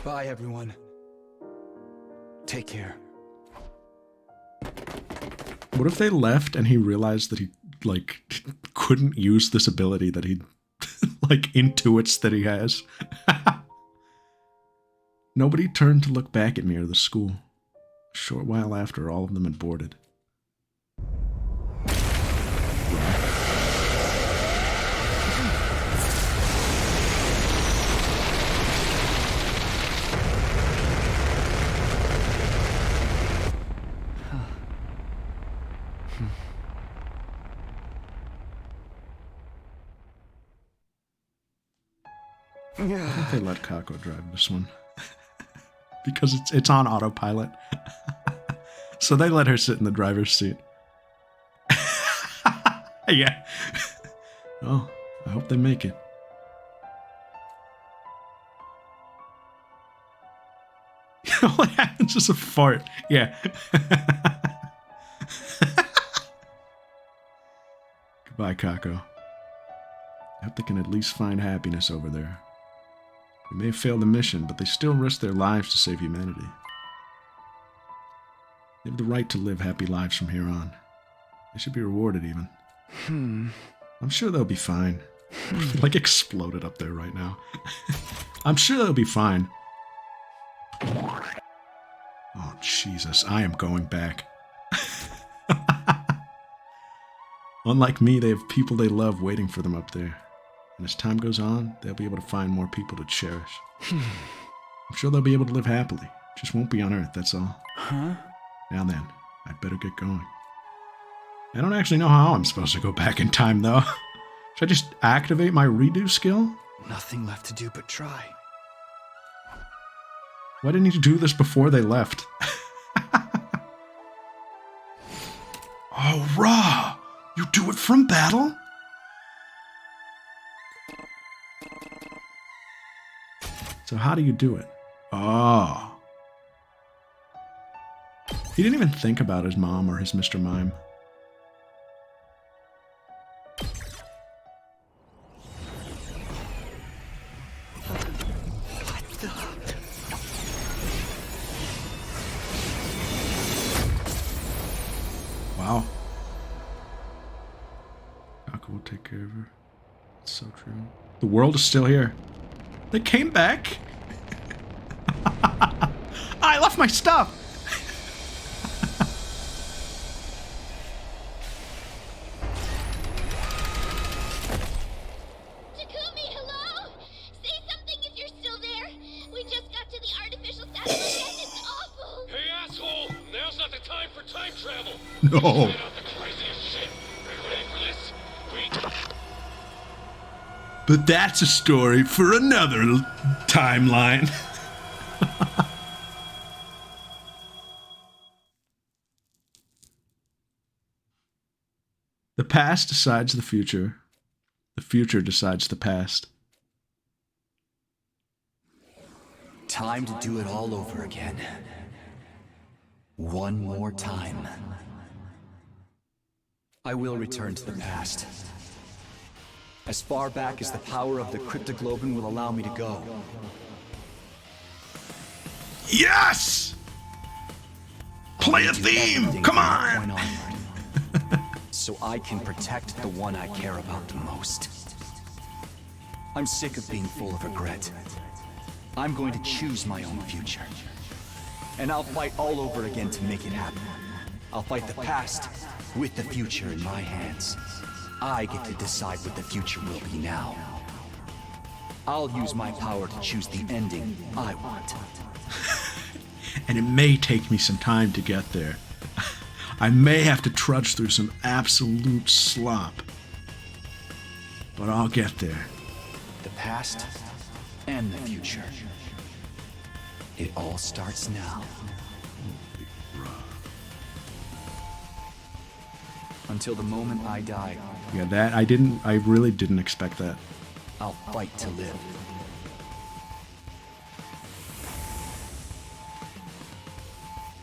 [SPEAKER 2] Bye, everyone. Take care.
[SPEAKER 1] What if they left and he realized that he, like, couldn't use this ability that he, like, intuits that he has? Nobody turned to look back at me or the school. A short while after, all of them had boarded. I think they let Kako drive this one. Because it's on autopilot. So they let her sit in the driver's seat. Yeah. Oh, I hope they make it. All that happens is a fart. Yeah. Goodbye, Kako. I hope they can at least find happiness over there. They may have failed the mission, but they still risk their lives to save humanity. They have the right to live happy lives from here on. They should be rewarded, even. I'm sure they'll be fine. Like exploded up there right now. I'm sure they'll be fine. Oh, Jesus. I am going back. Unlike me, they have people they love waiting for them up there. And as time goes on, they'll be able to find more people to cherish. I'm sure they'll be able to live happily. Just won't be on Earth, that's all.
[SPEAKER 2] Huh?
[SPEAKER 1] Now then, I'd better get going. I don't actually know how I'm supposed to go back in time, though. Should I just activate my redo skill?
[SPEAKER 2] Nothing left to do but try.
[SPEAKER 1] Why didn't you do this before they left? Oh, Ra! You do it from battle? So how do you do it? Oh. He didn't even think about his mom or his Mr. Mime. Wow. Kaku will take care of her. It's so true. The world is still here. They came back? I left my stuff!
[SPEAKER 13] Takumi, hello? Say something if you're still there. We just got to the artificial satellite and it's awful.
[SPEAKER 8] Hey, asshole! Now's not the time for time travel!
[SPEAKER 1] No.
[SPEAKER 8] Check out the craziest shit. Are you ready for this?
[SPEAKER 1] But that's a story for another timeline. The past decides the future. The future decides the past.
[SPEAKER 2] Time to do it all over again. One more time. I will return to the past. As far back as the power of the Cryptoglobin will allow me to go.
[SPEAKER 1] Yes! Play a theme! Come on!
[SPEAKER 2] So I can protect the one I care about the most. I'm sick of being full of regret. I'm going to choose my own future. And I'll fight all over again to make it happen. I'll fight the past with the future in my hands. I get to decide what the future will be now. I'll use my power to choose the ending I want.
[SPEAKER 1] And it may take me some time to get there. I may have to trudge through some absolute slop. But I'll get there.
[SPEAKER 2] The past and the future. It all starts now. Until the moment I die.
[SPEAKER 1] Yeah, that I really didn't expect that.
[SPEAKER 2] I'll fight to live.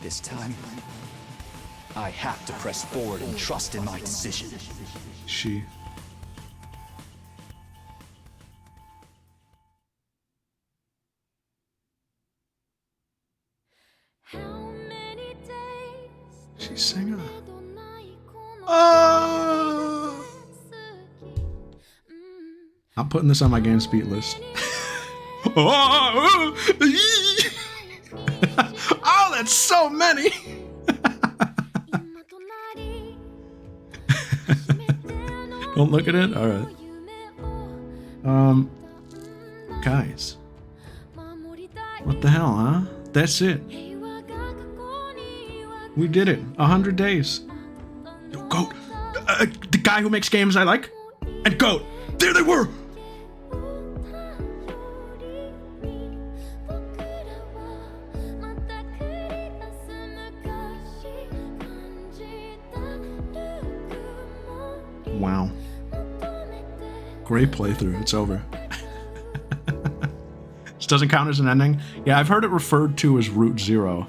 [SPEAKER 2] This time, I have to press forward and trust in my decision.
[SPEAKER 1] She. She's singing. Oh! I'm putting this on my Games Beat list. Oh, that's so many. Don't look at it. All right. Guys, what the hell, huh? That's it. We did it. 100 days. Goat. The guy who makes games I like. And Goat. There they were. Wow. Great playthrough. It's over. This doesn't count as an ending. Yeah, I've heard it referred to as Route Zero.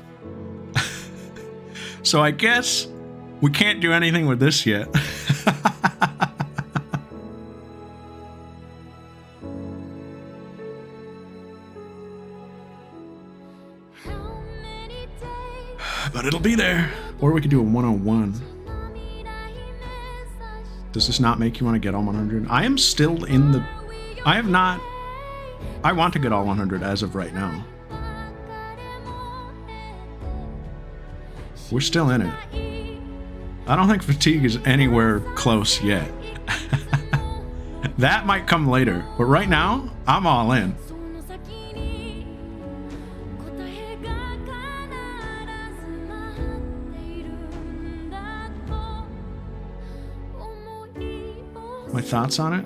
[SPEAKER 1] So I guess we can't do anything with this yet. But it'll be there. Or we could do a 101. Does this not make you want to get all 100? I am still in the... I have not... I want to get all 100 as of right now. We're still in it. I don't think fatigue is anywhere close yet. That might come later, but right now, I'm all in. My thoughts on it?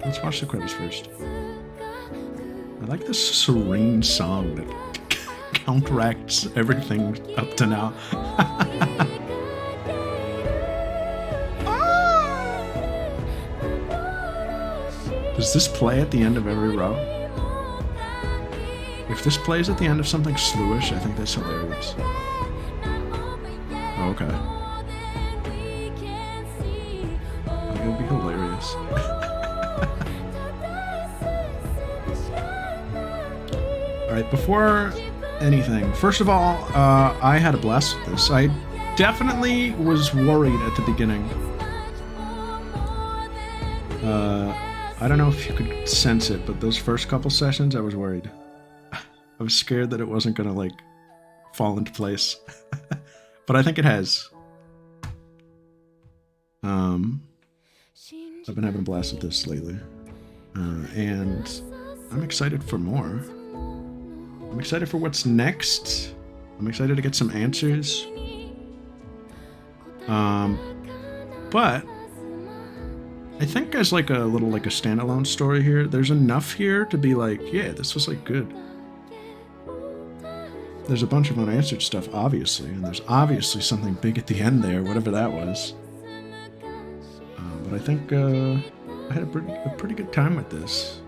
[SPEAKER 1] Let's watch the credits first. I like this serene song that counteracts everything up to now. Does this play at the end of every row? If this plays at the end of something slewish, I think that's hilarious. Okay. It would be hilarious. Alright, before anything, first of all, I had a blast with this. I definitely was worried at the beginning. I don't know if you could sense it, but those first couple sessions, I was worried. I was scared that it wasn't gonna, like, fall into place. But I think it has. I've been having a blast with this lately. And I'm excited for more. I'm excited for what's next. I'm excited to get some answers. But I think as like a little like a standalone story here, there's enough here to be like, yeah, this was like good. There's a bunch of unanswered stuff, obviously, and there's obviously something big at the end there, whatever that was. But I think I had a pretty good time with this.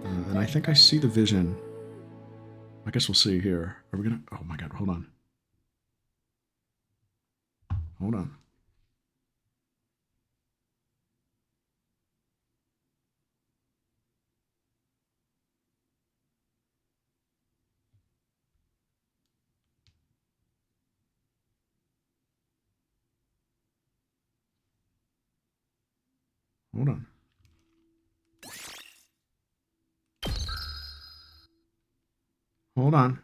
[SPEAKER 1] And I think I see the vision. I guess we'll see here. Are we gonna... Oh my god, hold on. Hold on. Hold on. Hold on.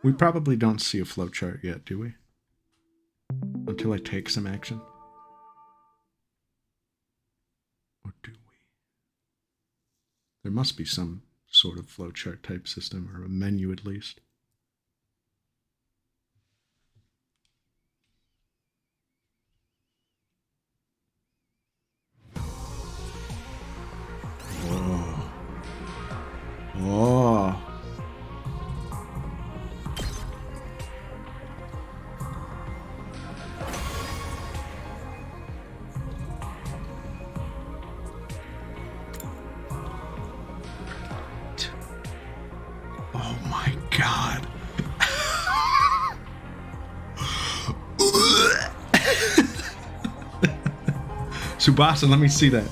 [SPEAKER 1] We probably don't see a flowchart yet, do we? Until I take some action. Or do we? There must be some sort of flowchart type system, or a menu at least. Oh. Oh my god. Tsubasa, let me see that.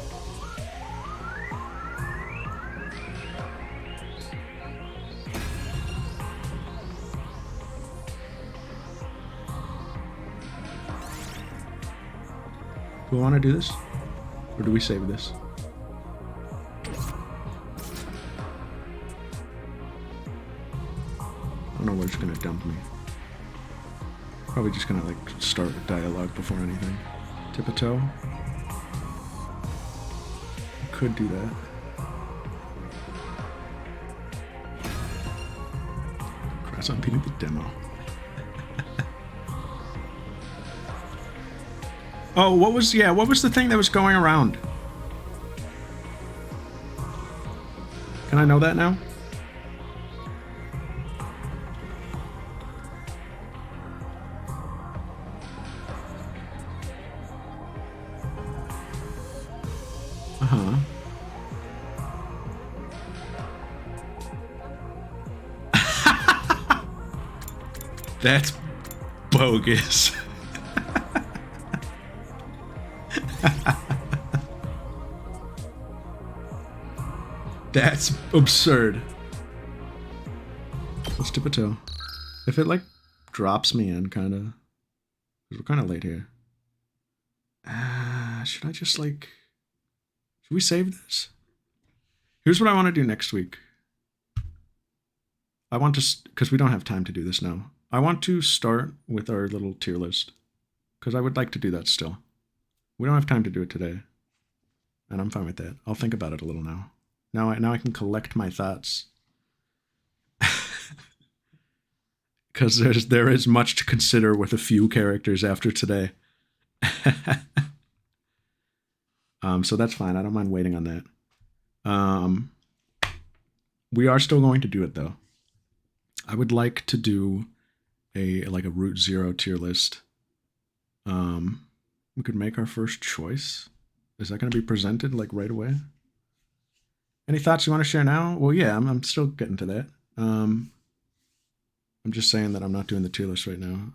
[SPEAKER 1] Do we want to do this? Or do we save this? I don't know where it's gonna dump me. Probably just gonna like start with dialogue before anything. Tip a toe. I could do that. Cross on beating the demo. Oh, what was the thing that was going around? Can I know that now? Uh-huh. That's bogus. That's absurd. Let's dip a toe. If it, like, drops me in, kind of. Because we're kind of late here. Should I just, like... Should we save this? Here's what I want to do next week. I want to... Because we don't have time to do this now. I want to start with our little tier list. Because I would like to do that still. We don't have time to do it today. And I'm fine with that. I'll think about it a little now. Now I can collect my thoughts. Because there is much to consider with a few characters after today. So that's fine. I don't mind waiting on that. We are still going to do it, though. I would like to do a Route 0 tier list. We could make our first choice. Is that going to be presented, like, right away? Any thoughts you want to share now? Well, yeah, I'm still getting to that. I'm just saying that I'm not doing the tier list right now.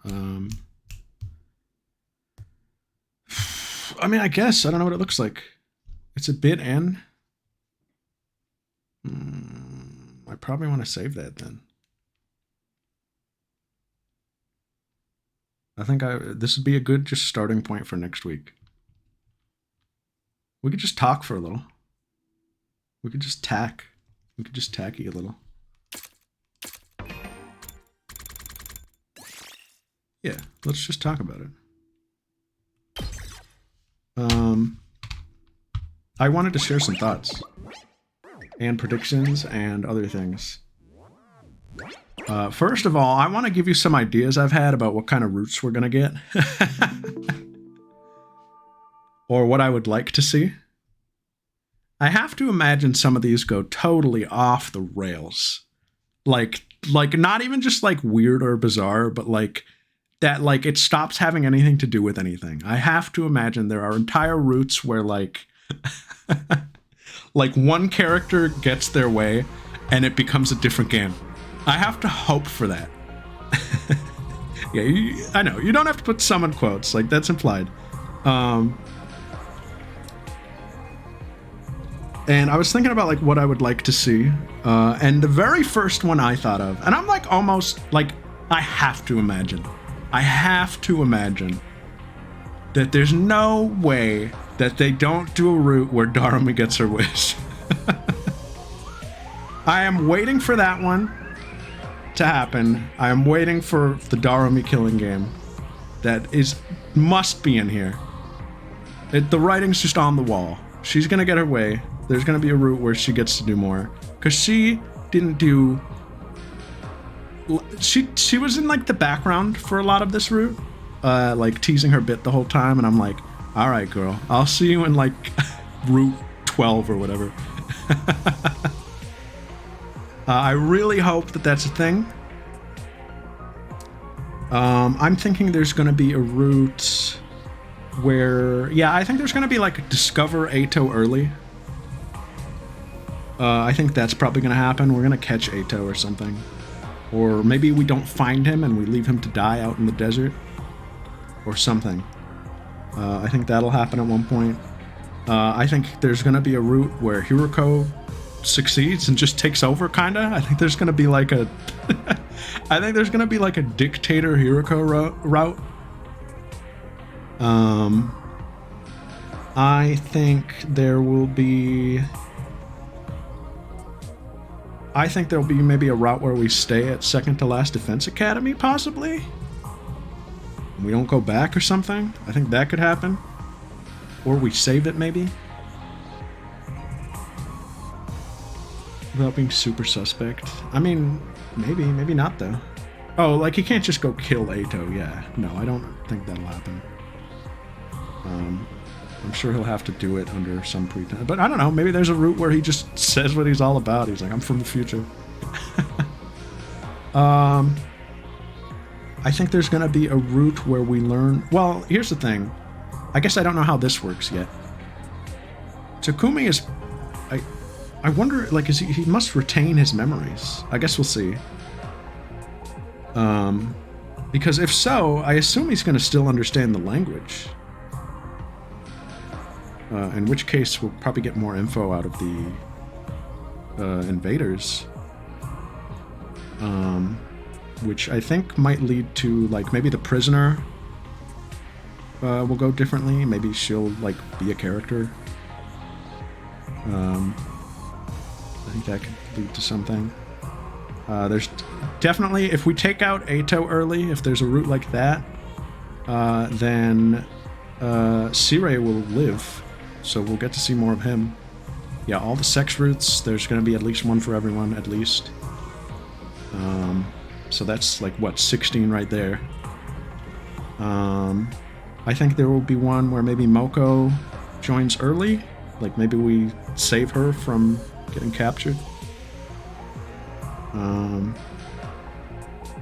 [SPEAKER 1] I mean, I guess. I don't know what it looks like. It's a bit N. I probably want to save that then. I think this would be a good just starting point for next week. We could just talk for a little. We could just tack. We could just tacky a little. Yeah, let's just talk about it. I wanted to share some thoughts and predictions and other things. First of all, I want to give you some ideas I've had about what kind of routes we're going to get. Or what I would like to see. I have to imagine some of these go totally off the rails. Like not even just like weird or bizarre, but like that, like it stops having anything to do with anything. I have to imagine there are entire routes where like, like one character gets their way and it becomes a different game. I have to hope for that. Yeah, I know. You don't have to put some in quotes. Like, that's implied. And I was thinking about, like, what I would like to see. And the very first one I thought of, and I'm, like, almost, like, I have to imagine that there's no way that they don't do a route where Darumi gets her wish. I am waiting for that one to happen. I am waiting for the Darumi killing game. That must be in here. The writing's just on the wall. She's gonna get her way. There's gonna be a route where she gets to do more. Cause she didn't do... She was in like the background for a lot of this route. Like teasing her bit the whole time, and I'm like, alright girl, I'll see you in like Route 12 or whatever. I really hope that that's a thing. I'm thinking there's going to be a route where... Yeah, I think there's going to be like discover Eito early. I think that's probably going to happen. We're going to catch Eito or something. Or maybe we don't find him and we leave him to die out in the desert. Or something. I think that'll happen at one point. I think there's going to be a route where Hiroko succeeds and just takes over, kinda. I think there's gonna be like a I think there's gonna be like a dictator Hiroko route. I think there will be... I think there'll be maybe a route where we stay at second to last defense academy, possibly? We don't go back or something? I think that could happen. Or we save it, maybe? Without being super suspect. I mean, maybe not, though. Oh, like, he can't just go kill Eito, yeah. No, I don't think that'll happen. I'm sure he'll have to do it under some pretense. But I don't know, maybe there's a route where he just says what he's all about. He's like, I'm from the future. I think there's gonna be a route where we learn... Well, here's the thing. I guess I don't know how this works yet. Takumi is... I wonder, like, he must retain his memories. I guess we'll see. Because if so, I assume he's gonna still understand the language. In which case, we'll probably get more info out of the invaders. Which I think might lead to, like, maybe the prisoner will go differently. Maybe she'll, like, be a character. I think that could lead to something. There's definitely, if we take out Eito early, if there's a route like that, then Sirei will live, so we'll get to see more of him. Yeah, all the sex routes, there's going to be at least one for everyone, at least. So that's like, what, 16 right there. I think there will be one where maybe Moko joins early. Like, maybe we save her from getting captured.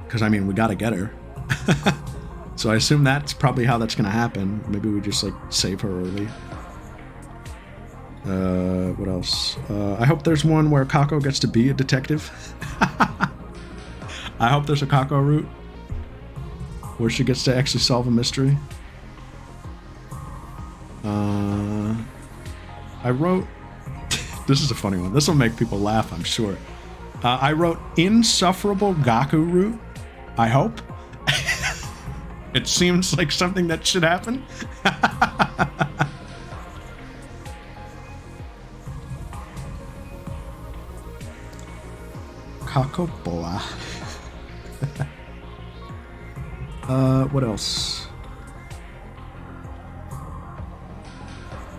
[SPEAKER 1] Because, I mean, we gotta get her. So I assume that's probably how that's gonna happen. Maybe we just, like, save her early. What else? I hope there's one where Kako gets to be a detective. I hope there's a Kako route where she gets to actually solve a mystery. I wrote... This is a funny one. This will make people laugh, I'm sure. I wrote insufferable Gaku route. I hope. It seems like something that should happen. Kakoboa. What else?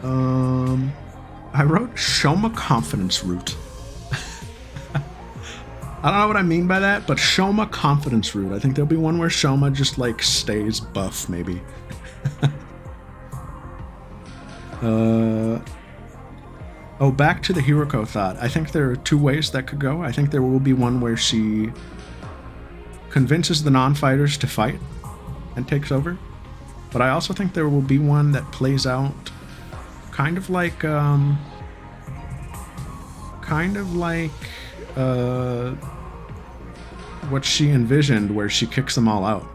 [SPEAKER 1] I wrote Shoma Confidence Route. I don't know what I mean by that, but Shoma Confidence Route. I think there'll be one where Shoma just, like, stays buff, maybe. Oh, back to the Hiroko thought. I think there are two ways that could go. I think there will be one where she convinces the non-fighters to fight and takes over. But I also think there will be one that plays out kind of like what she envisioned, where she kicks them all out.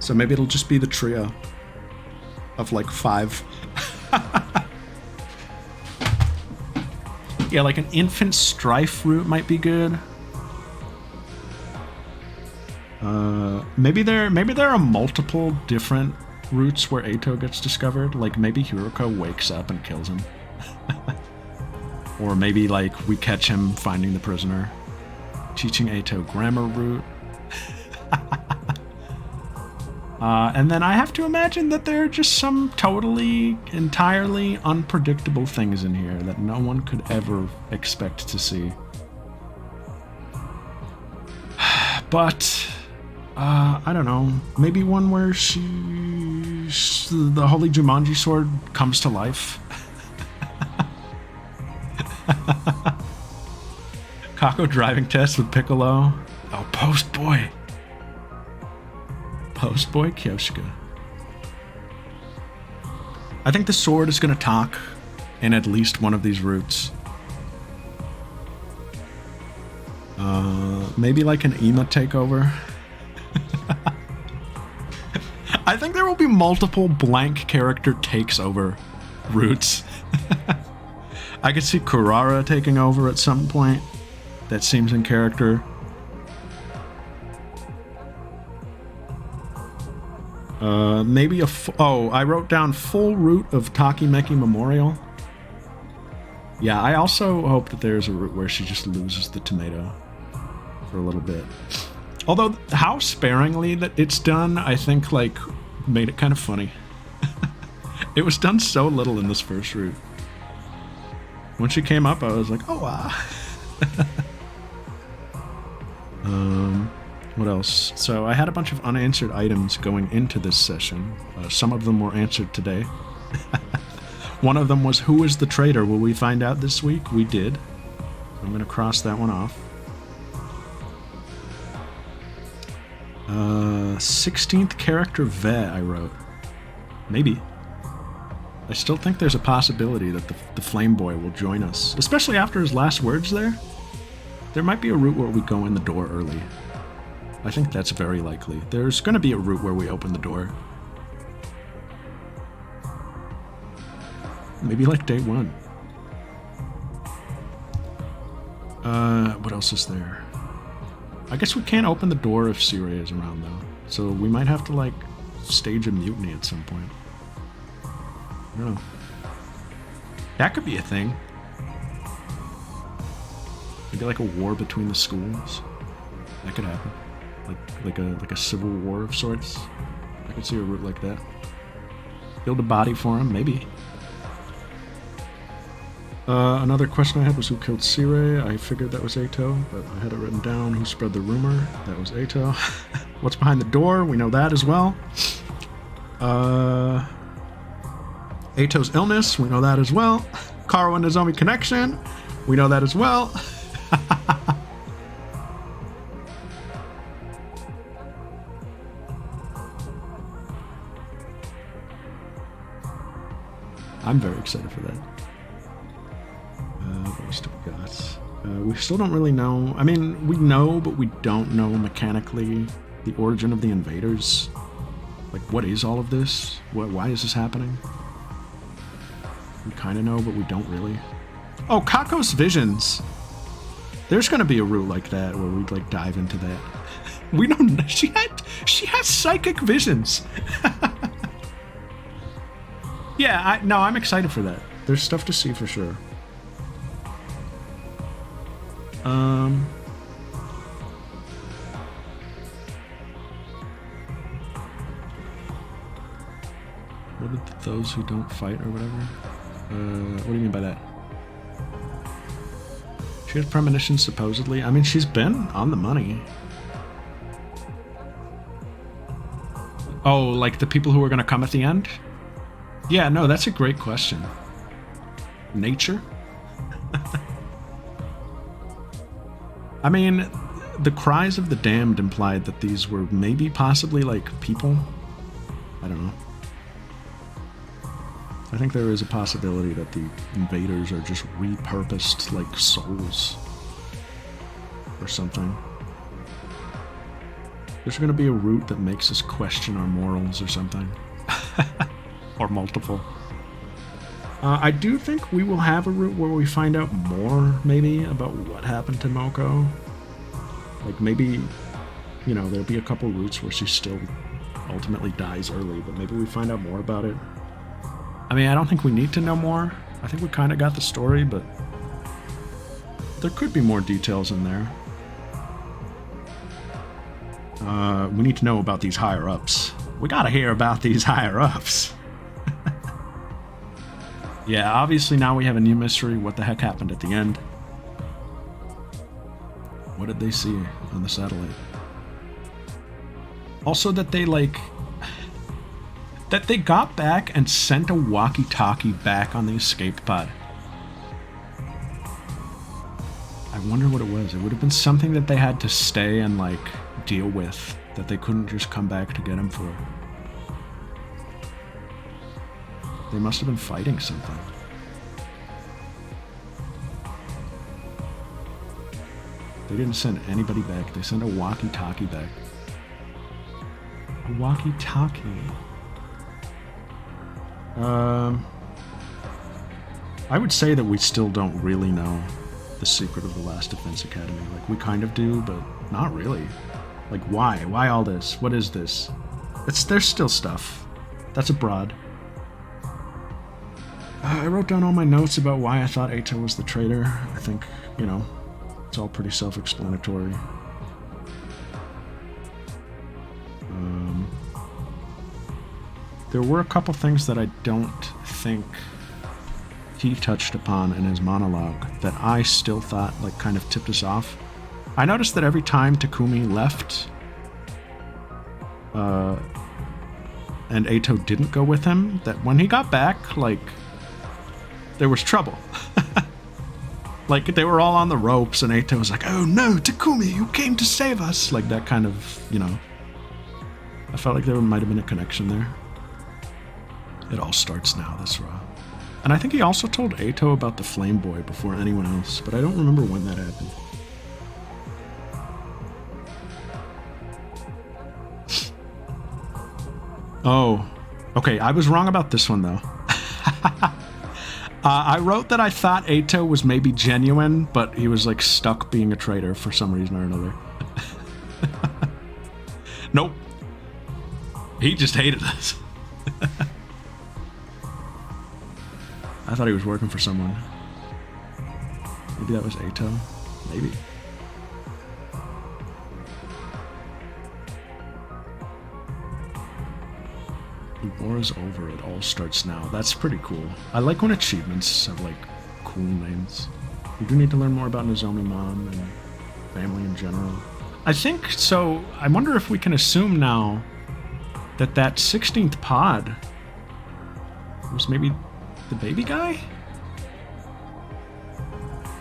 [SPEAKER 1] So maybe it'll just be the trio of like 5. Yeah, like an infant strife route might be good. Maybe there are multiple different routes where Eito gets discovered. Like maybe Hiroko wakes up and kills him. Or maybe like we catch him finding the prisoner. Teaching Eito grammar route. And then I have to imagine that there are just some totally, entirely unpredictable things in here that no one could ever expect to see. But, I don't know. Maybe one where the Holy Jumanji sword comes to life. Kako driving test with Piccolo. Oh, Post Boy. Post Boy Kyoshika. I think the sword is going to talk in at least one of these routes. Maybe like an Ima takeover. I think there will be multiple blank character takes over routes. I could see Kurara taking over at some point. That seems in character. Maybe I wrote down full route of Takimeki Memorial. Yeah, I also hope that there's a route where she just loses the tomato for a little bit. Although, how sparingly that it's done, I think, like, made it kind of funny. It was done so little in this first route. When she came up, I was like, oh, wow. What else? So I had a bunch of unanswered items going into this session. Some of them were answered today. One of them was, who is the traitor? Will we find out this week? We did. I'm going to cross that one off. 16th character Ve, I wrote. Maybe. I still think there's a possibility that the Flame Boy will join us. Especially after his last words there. There might be a route where we go in the door early. I think that's very likely. There's going to be a route where we open the door. Maybe like day 1. What else is there? I guess we can't open the door if Sirei is around, though. So we might have to, like, stage a mutiny at some point. I don't know. That could be a thing. Maybe like a war between the schools. That could happen. Like a civil war of sorts. I could see a route like that. Build a body for him, maybe. Another question I had was who killed Sirei. I figured that was Eito, but I had it written down. Who spread the rumor? That was Eito. What's behind the door? We know that as well. Eito's illness. We know that as well. Karo and Nozomi connection. We know that as well. I'm very excited for that. What else do we got? We still don't really know. I mean, we know, but we don't know mechanically the origin of the invaders. Like, what is all of this? Why is this happening? We kind of know, but we don't really. Oh, Kako's visions. There's gonna be a route like that where we like dive into that. We don't. She has psychic visions. Yeah, I'm excited for that. There's stuff to see for sure. What are those who don't fight or whatever? What do you mean by that? She has premonitions supposedly. I mean, she's been on the money. Oh, like the people who are gonna come at the end? Yeah, no, that's a great question. Nature? I mean, the cries of the damned implied that these were maybe possibly like people. I don't know. I think there is a possibility that the invaders are just repurposed like souls or something. There's gonna be a route that makes us question our morals or something. Or multiple. I do think we will have a route where we find out more, maybe, about what happened to Moko. Like, maybe, you know, there'll be a couple routes where she still ultimately dies early, but maybe we find out more about it. I mean, I don't think we need to know more. I think we kind of got the story, but there could be more details in there. We need to know about these higher-ups. We gotta hear about these higher-ups. Yeah, obviously now we have a new mystery. What the heck happened at the end? What did they see on the satellite? Also that they, like... that they got back and sent a walkie-talkie back on the escape pod. I wonder what it was. It would have been something that they had to stay and, like, deal with. That they couldn't just come back to get him for. They must have been fighting something. They didn't send anybody back. They sent a walkie-talkie back. A walkie-talkie. I would say that we still don't really know the secret of the Last Defense Academy. Like, we kind of do, but not really. Like, why? Why all this? What is this? There's still stuff. That's abroad. I wrote down all my notes about why I thought Eito was the traitor. I think, you know, it's all pretty self-explanatory. There were a couple things that I don't think he touched upon in his monologue that I still thought, like, kind of tipped us off. I noticed that every time Takumi left, and Eito didn't go with him, that when he got back, like, there was trouble. Like, they were all on the ropes, and Eito was like, "Oh no, Takumi, you came to save us!" Like, that kind of, you know. I felt like there might have been a connection there. It all starts now, that's raw. And I think he also told Eito about the Flame Boy before anyone else, but I don't remember when that happened. Oh, okay, I was wrong about this one, though. I wrote that I thought Eito was maybe genuine, but he was like stuck being a traitor for some reason or another. Nope. He just hated us. I thought he was working for someone. Maybe that was Eito. Maybe. The war is over, it all starts now. That's pretty cool. I like when achievements have like cool names. We do need to learn more about Nozomi Mom and family in general. I think so. I wonder if we can assume now that that 16th pod was maybe the baby guy?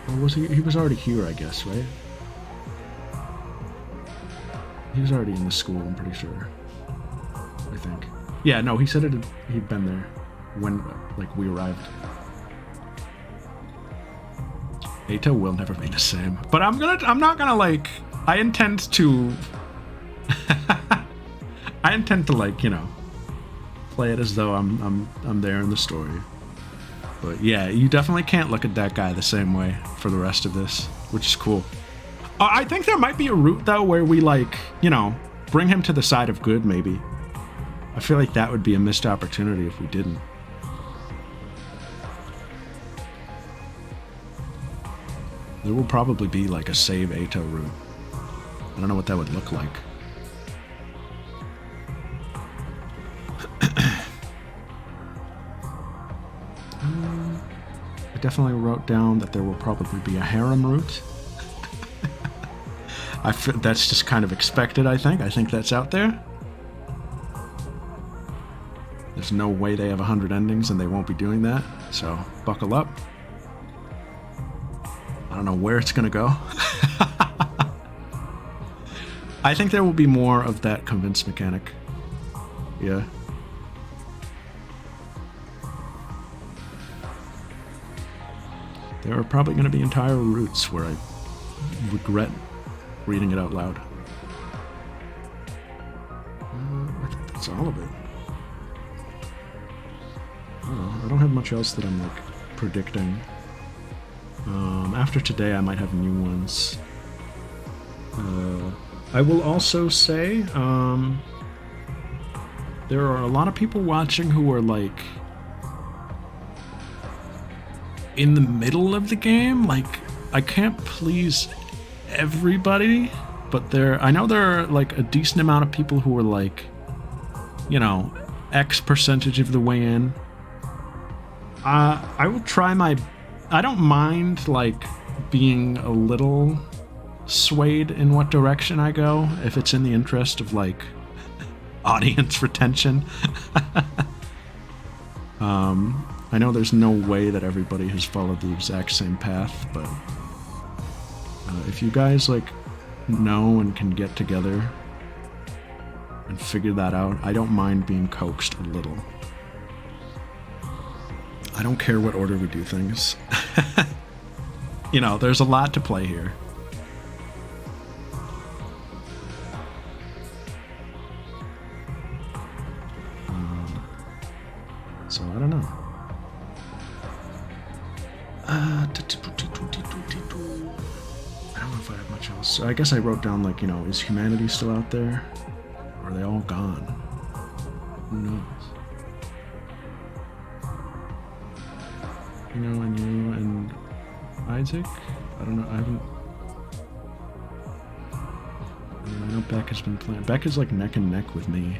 [SPEAKER 1] Or was he? He was already here, I guess, right? He was already in the school, I'm pretty sure. I think. Yeah, no, he said he'd been there when, like, we arrived. Eito will never be the same. But I'm not gonna, like, I intend to, like, you know, play it as though I'm there in the story. But yeah, you definitely can't look at that guy the same way for the rest of this, which is cool. I think there might be a route, though, where we, like, you know, bring him to the side of good, maybe. I feel like that would be a missed opportunity if we didn't. There will probably be, like, a save Eito route. I don't know what that would look like. I definitely wrote down that there will probably be a harem route. That's just kind of expected, I think. I think that's out there. There's no way they have 100 endings and they won't be doing that, so buckle up. I don't know where it's gonna go. I think there will be more of that convince mechanic. Yeah. There are probably going to be entire routes where I regret reading it out loud. I think that's all of it. I don't have much else that I'm, like, predicting. After today, I might have new ones. I will also say, there are a lot of people watching who are, like, in the middle of the game. Like, I can't please everybody, but I know there are, like, a decent amount of people who are, like, you know, X percentage of the way in. I will try my... I don't mind, like, being a little swayed in what direction I go, if it's in the interest of, like, audience retention. I know there's no way that everybody has followed the exact same path, but if you guys, like, know and can get together and figure that out, I don't mind being coaxed a little. I don't care what order we do things. You know, there's a lot to play here. So, I don't know. I don't know if I have much else. So I guess I wrote down, like, you know, is humanity still out there? Or are they all gone? Who knows? You know, and you and Isaac? I don't know, I haven't... I know Beck has been playing. Beck is, like, neck and neck with me.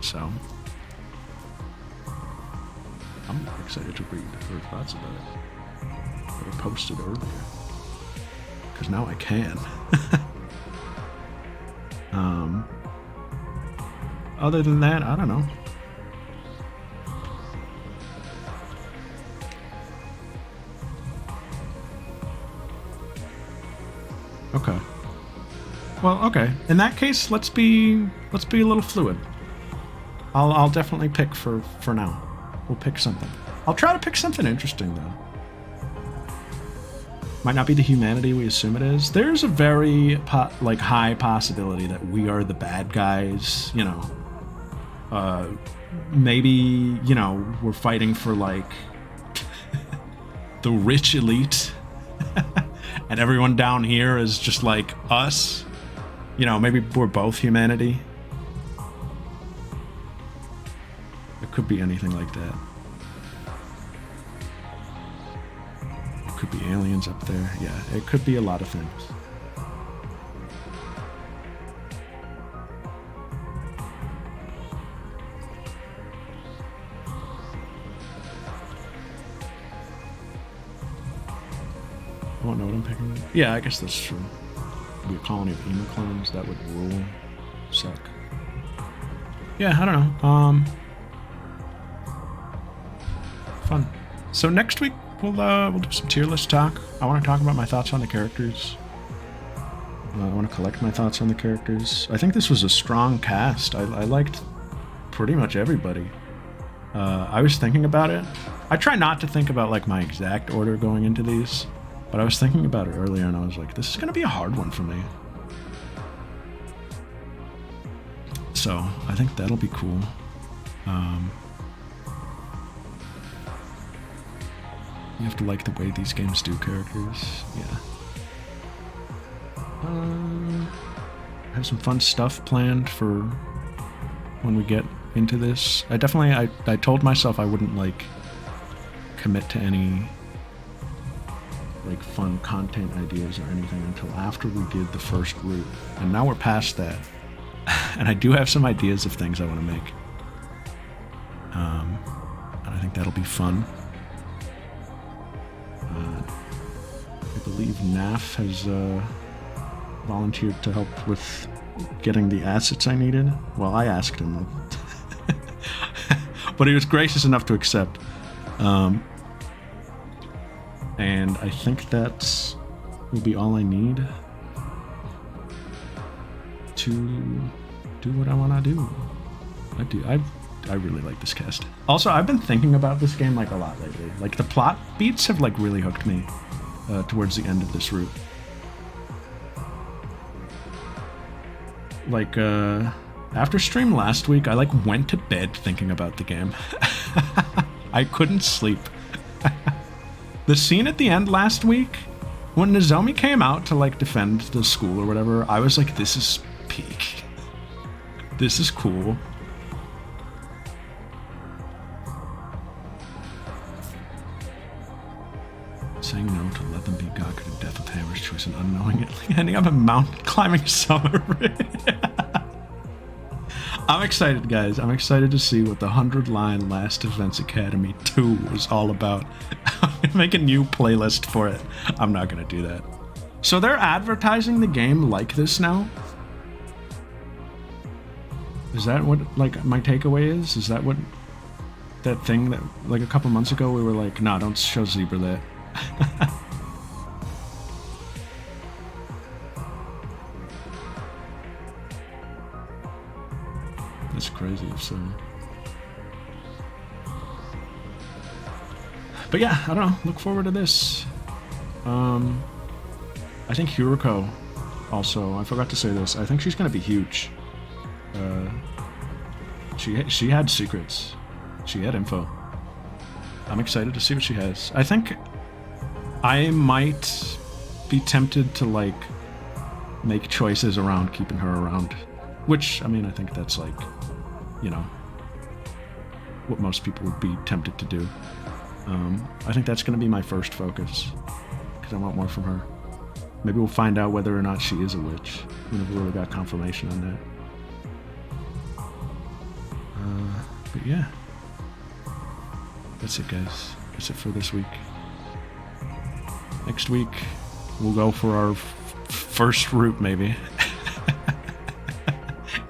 [SPEAKER 1] So... I'm excited to read her thoughts about it. That I posted earlier. Because now I can. Other than that, I don't know. Okay. Well, okay. In that case, let's be a little fluid. I'll definitely pick for now. We'll pick something. I'll try to pick something interesting, though. Might not be the humanity we assume it is. There's a very, like, high possibility that we are the bad guys, you know. Maybe, you know, we're fighting for, like, the rich elite, and everyone down here is just like us. You know, maybe we're both humanity. It could be anything like that. It could be aliens up there. Yeah, it could be a lot of things. I don't know what I'm picking. Yeah, I guess that's true. Be a colony of emu clones, that would rule. Suck. Yeah, I don't know. Fun. So next week we'll do some tier list talk. I want to talk about my thoughts on the characters. I want to collect my thoughts on the characters. I think this was a strong cast. I liked pretty much everybody. I was thinking about it. I try not to think about like my exact order going into these. But I was thinking about it earlier and I was like, this is going to be a hard one for me. So I think that'll be cool. You have to like the way these games do characters. Yeah. I have some fun stuff planned for when we get into this. I told myself I wouldn't like commit to any like fun content ideas or anything until after we did the first route, and now we're past that. And I do have some ideas of things I want to make, and I think that'll be fun. I believe NAF has volunteered to help with getting the assets I needed. Well, I asked him, but he was gracious enough to accept. And I think that will be all I need to do what I want to do. I really like this cast. Also, I've been thinking about this game like a lot lately. Like the plot beats have like really hooked me towards the end of this route. Like after stream last week, I like went to bed thinking about the game. I couldn't sleep. The scene at the end last week, when Nozomi came out to like defend the school or whatever, I was like, this is peak. This is cool. Saying no to let them be Gaku to death with Hammer's choice and unknowingly ending up a mountain climbing summer. I'm excited, guys. I'm excited to see what the 100-line Last Defense Academy 2 is all about. I'm gonna make a new playlist for it. I'm not gonna do that. So they're advertising the game like this now? Is that what, like, my takeaway is? Is that what, that thing that, like, a couple months ago we were like, nah, don't show Zebra that. That's crazy, so. But yeah, I don't know. Look forward to this. I think Huriko also, I forgot to say this, I think she's gonna be huge. She had secrets. She had info. I'm excited to see what she has. I think I might be tempted to like make choices around keeping her around. Which, I mean, I think that's like, you know, what most people would be tempted to do. I think that's going to be my first focus, because I want more from her. Maybe we'll find out whether or not she is a witch. We never really got confirmation on that. But yeah. That's it, guys. That's it for this week. Next week, we'll go for our first route, maybe.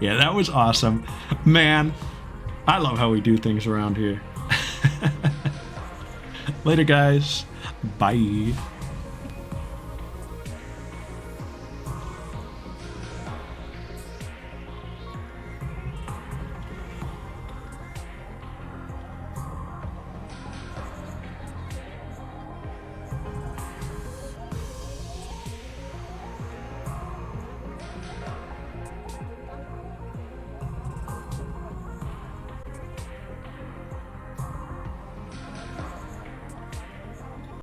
[SPEAKER 1] Yeah, that was awesome. Man, I love how we do things around here. Later, guys. Bye.